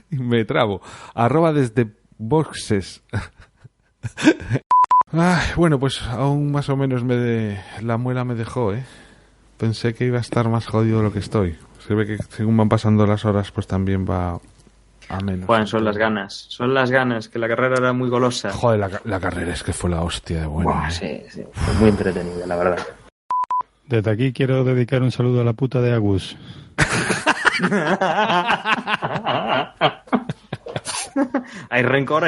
me trabo, desde boxes. Ay, bueno, pues aún más o menos la muela me dejó, Pensé que iba a estar más jodido de lo que estoy. Se ve que según van pasando las horas, pues también va a menos. Juan, son las ganas, que la carrera era muy golosa. Joder, la carrera es que fue la hostia de buena. Buah, sí, fue muy entretenida, la verdad. Desde aquí quiero dedicar un saludo a la puta de Agus. Hay rencor.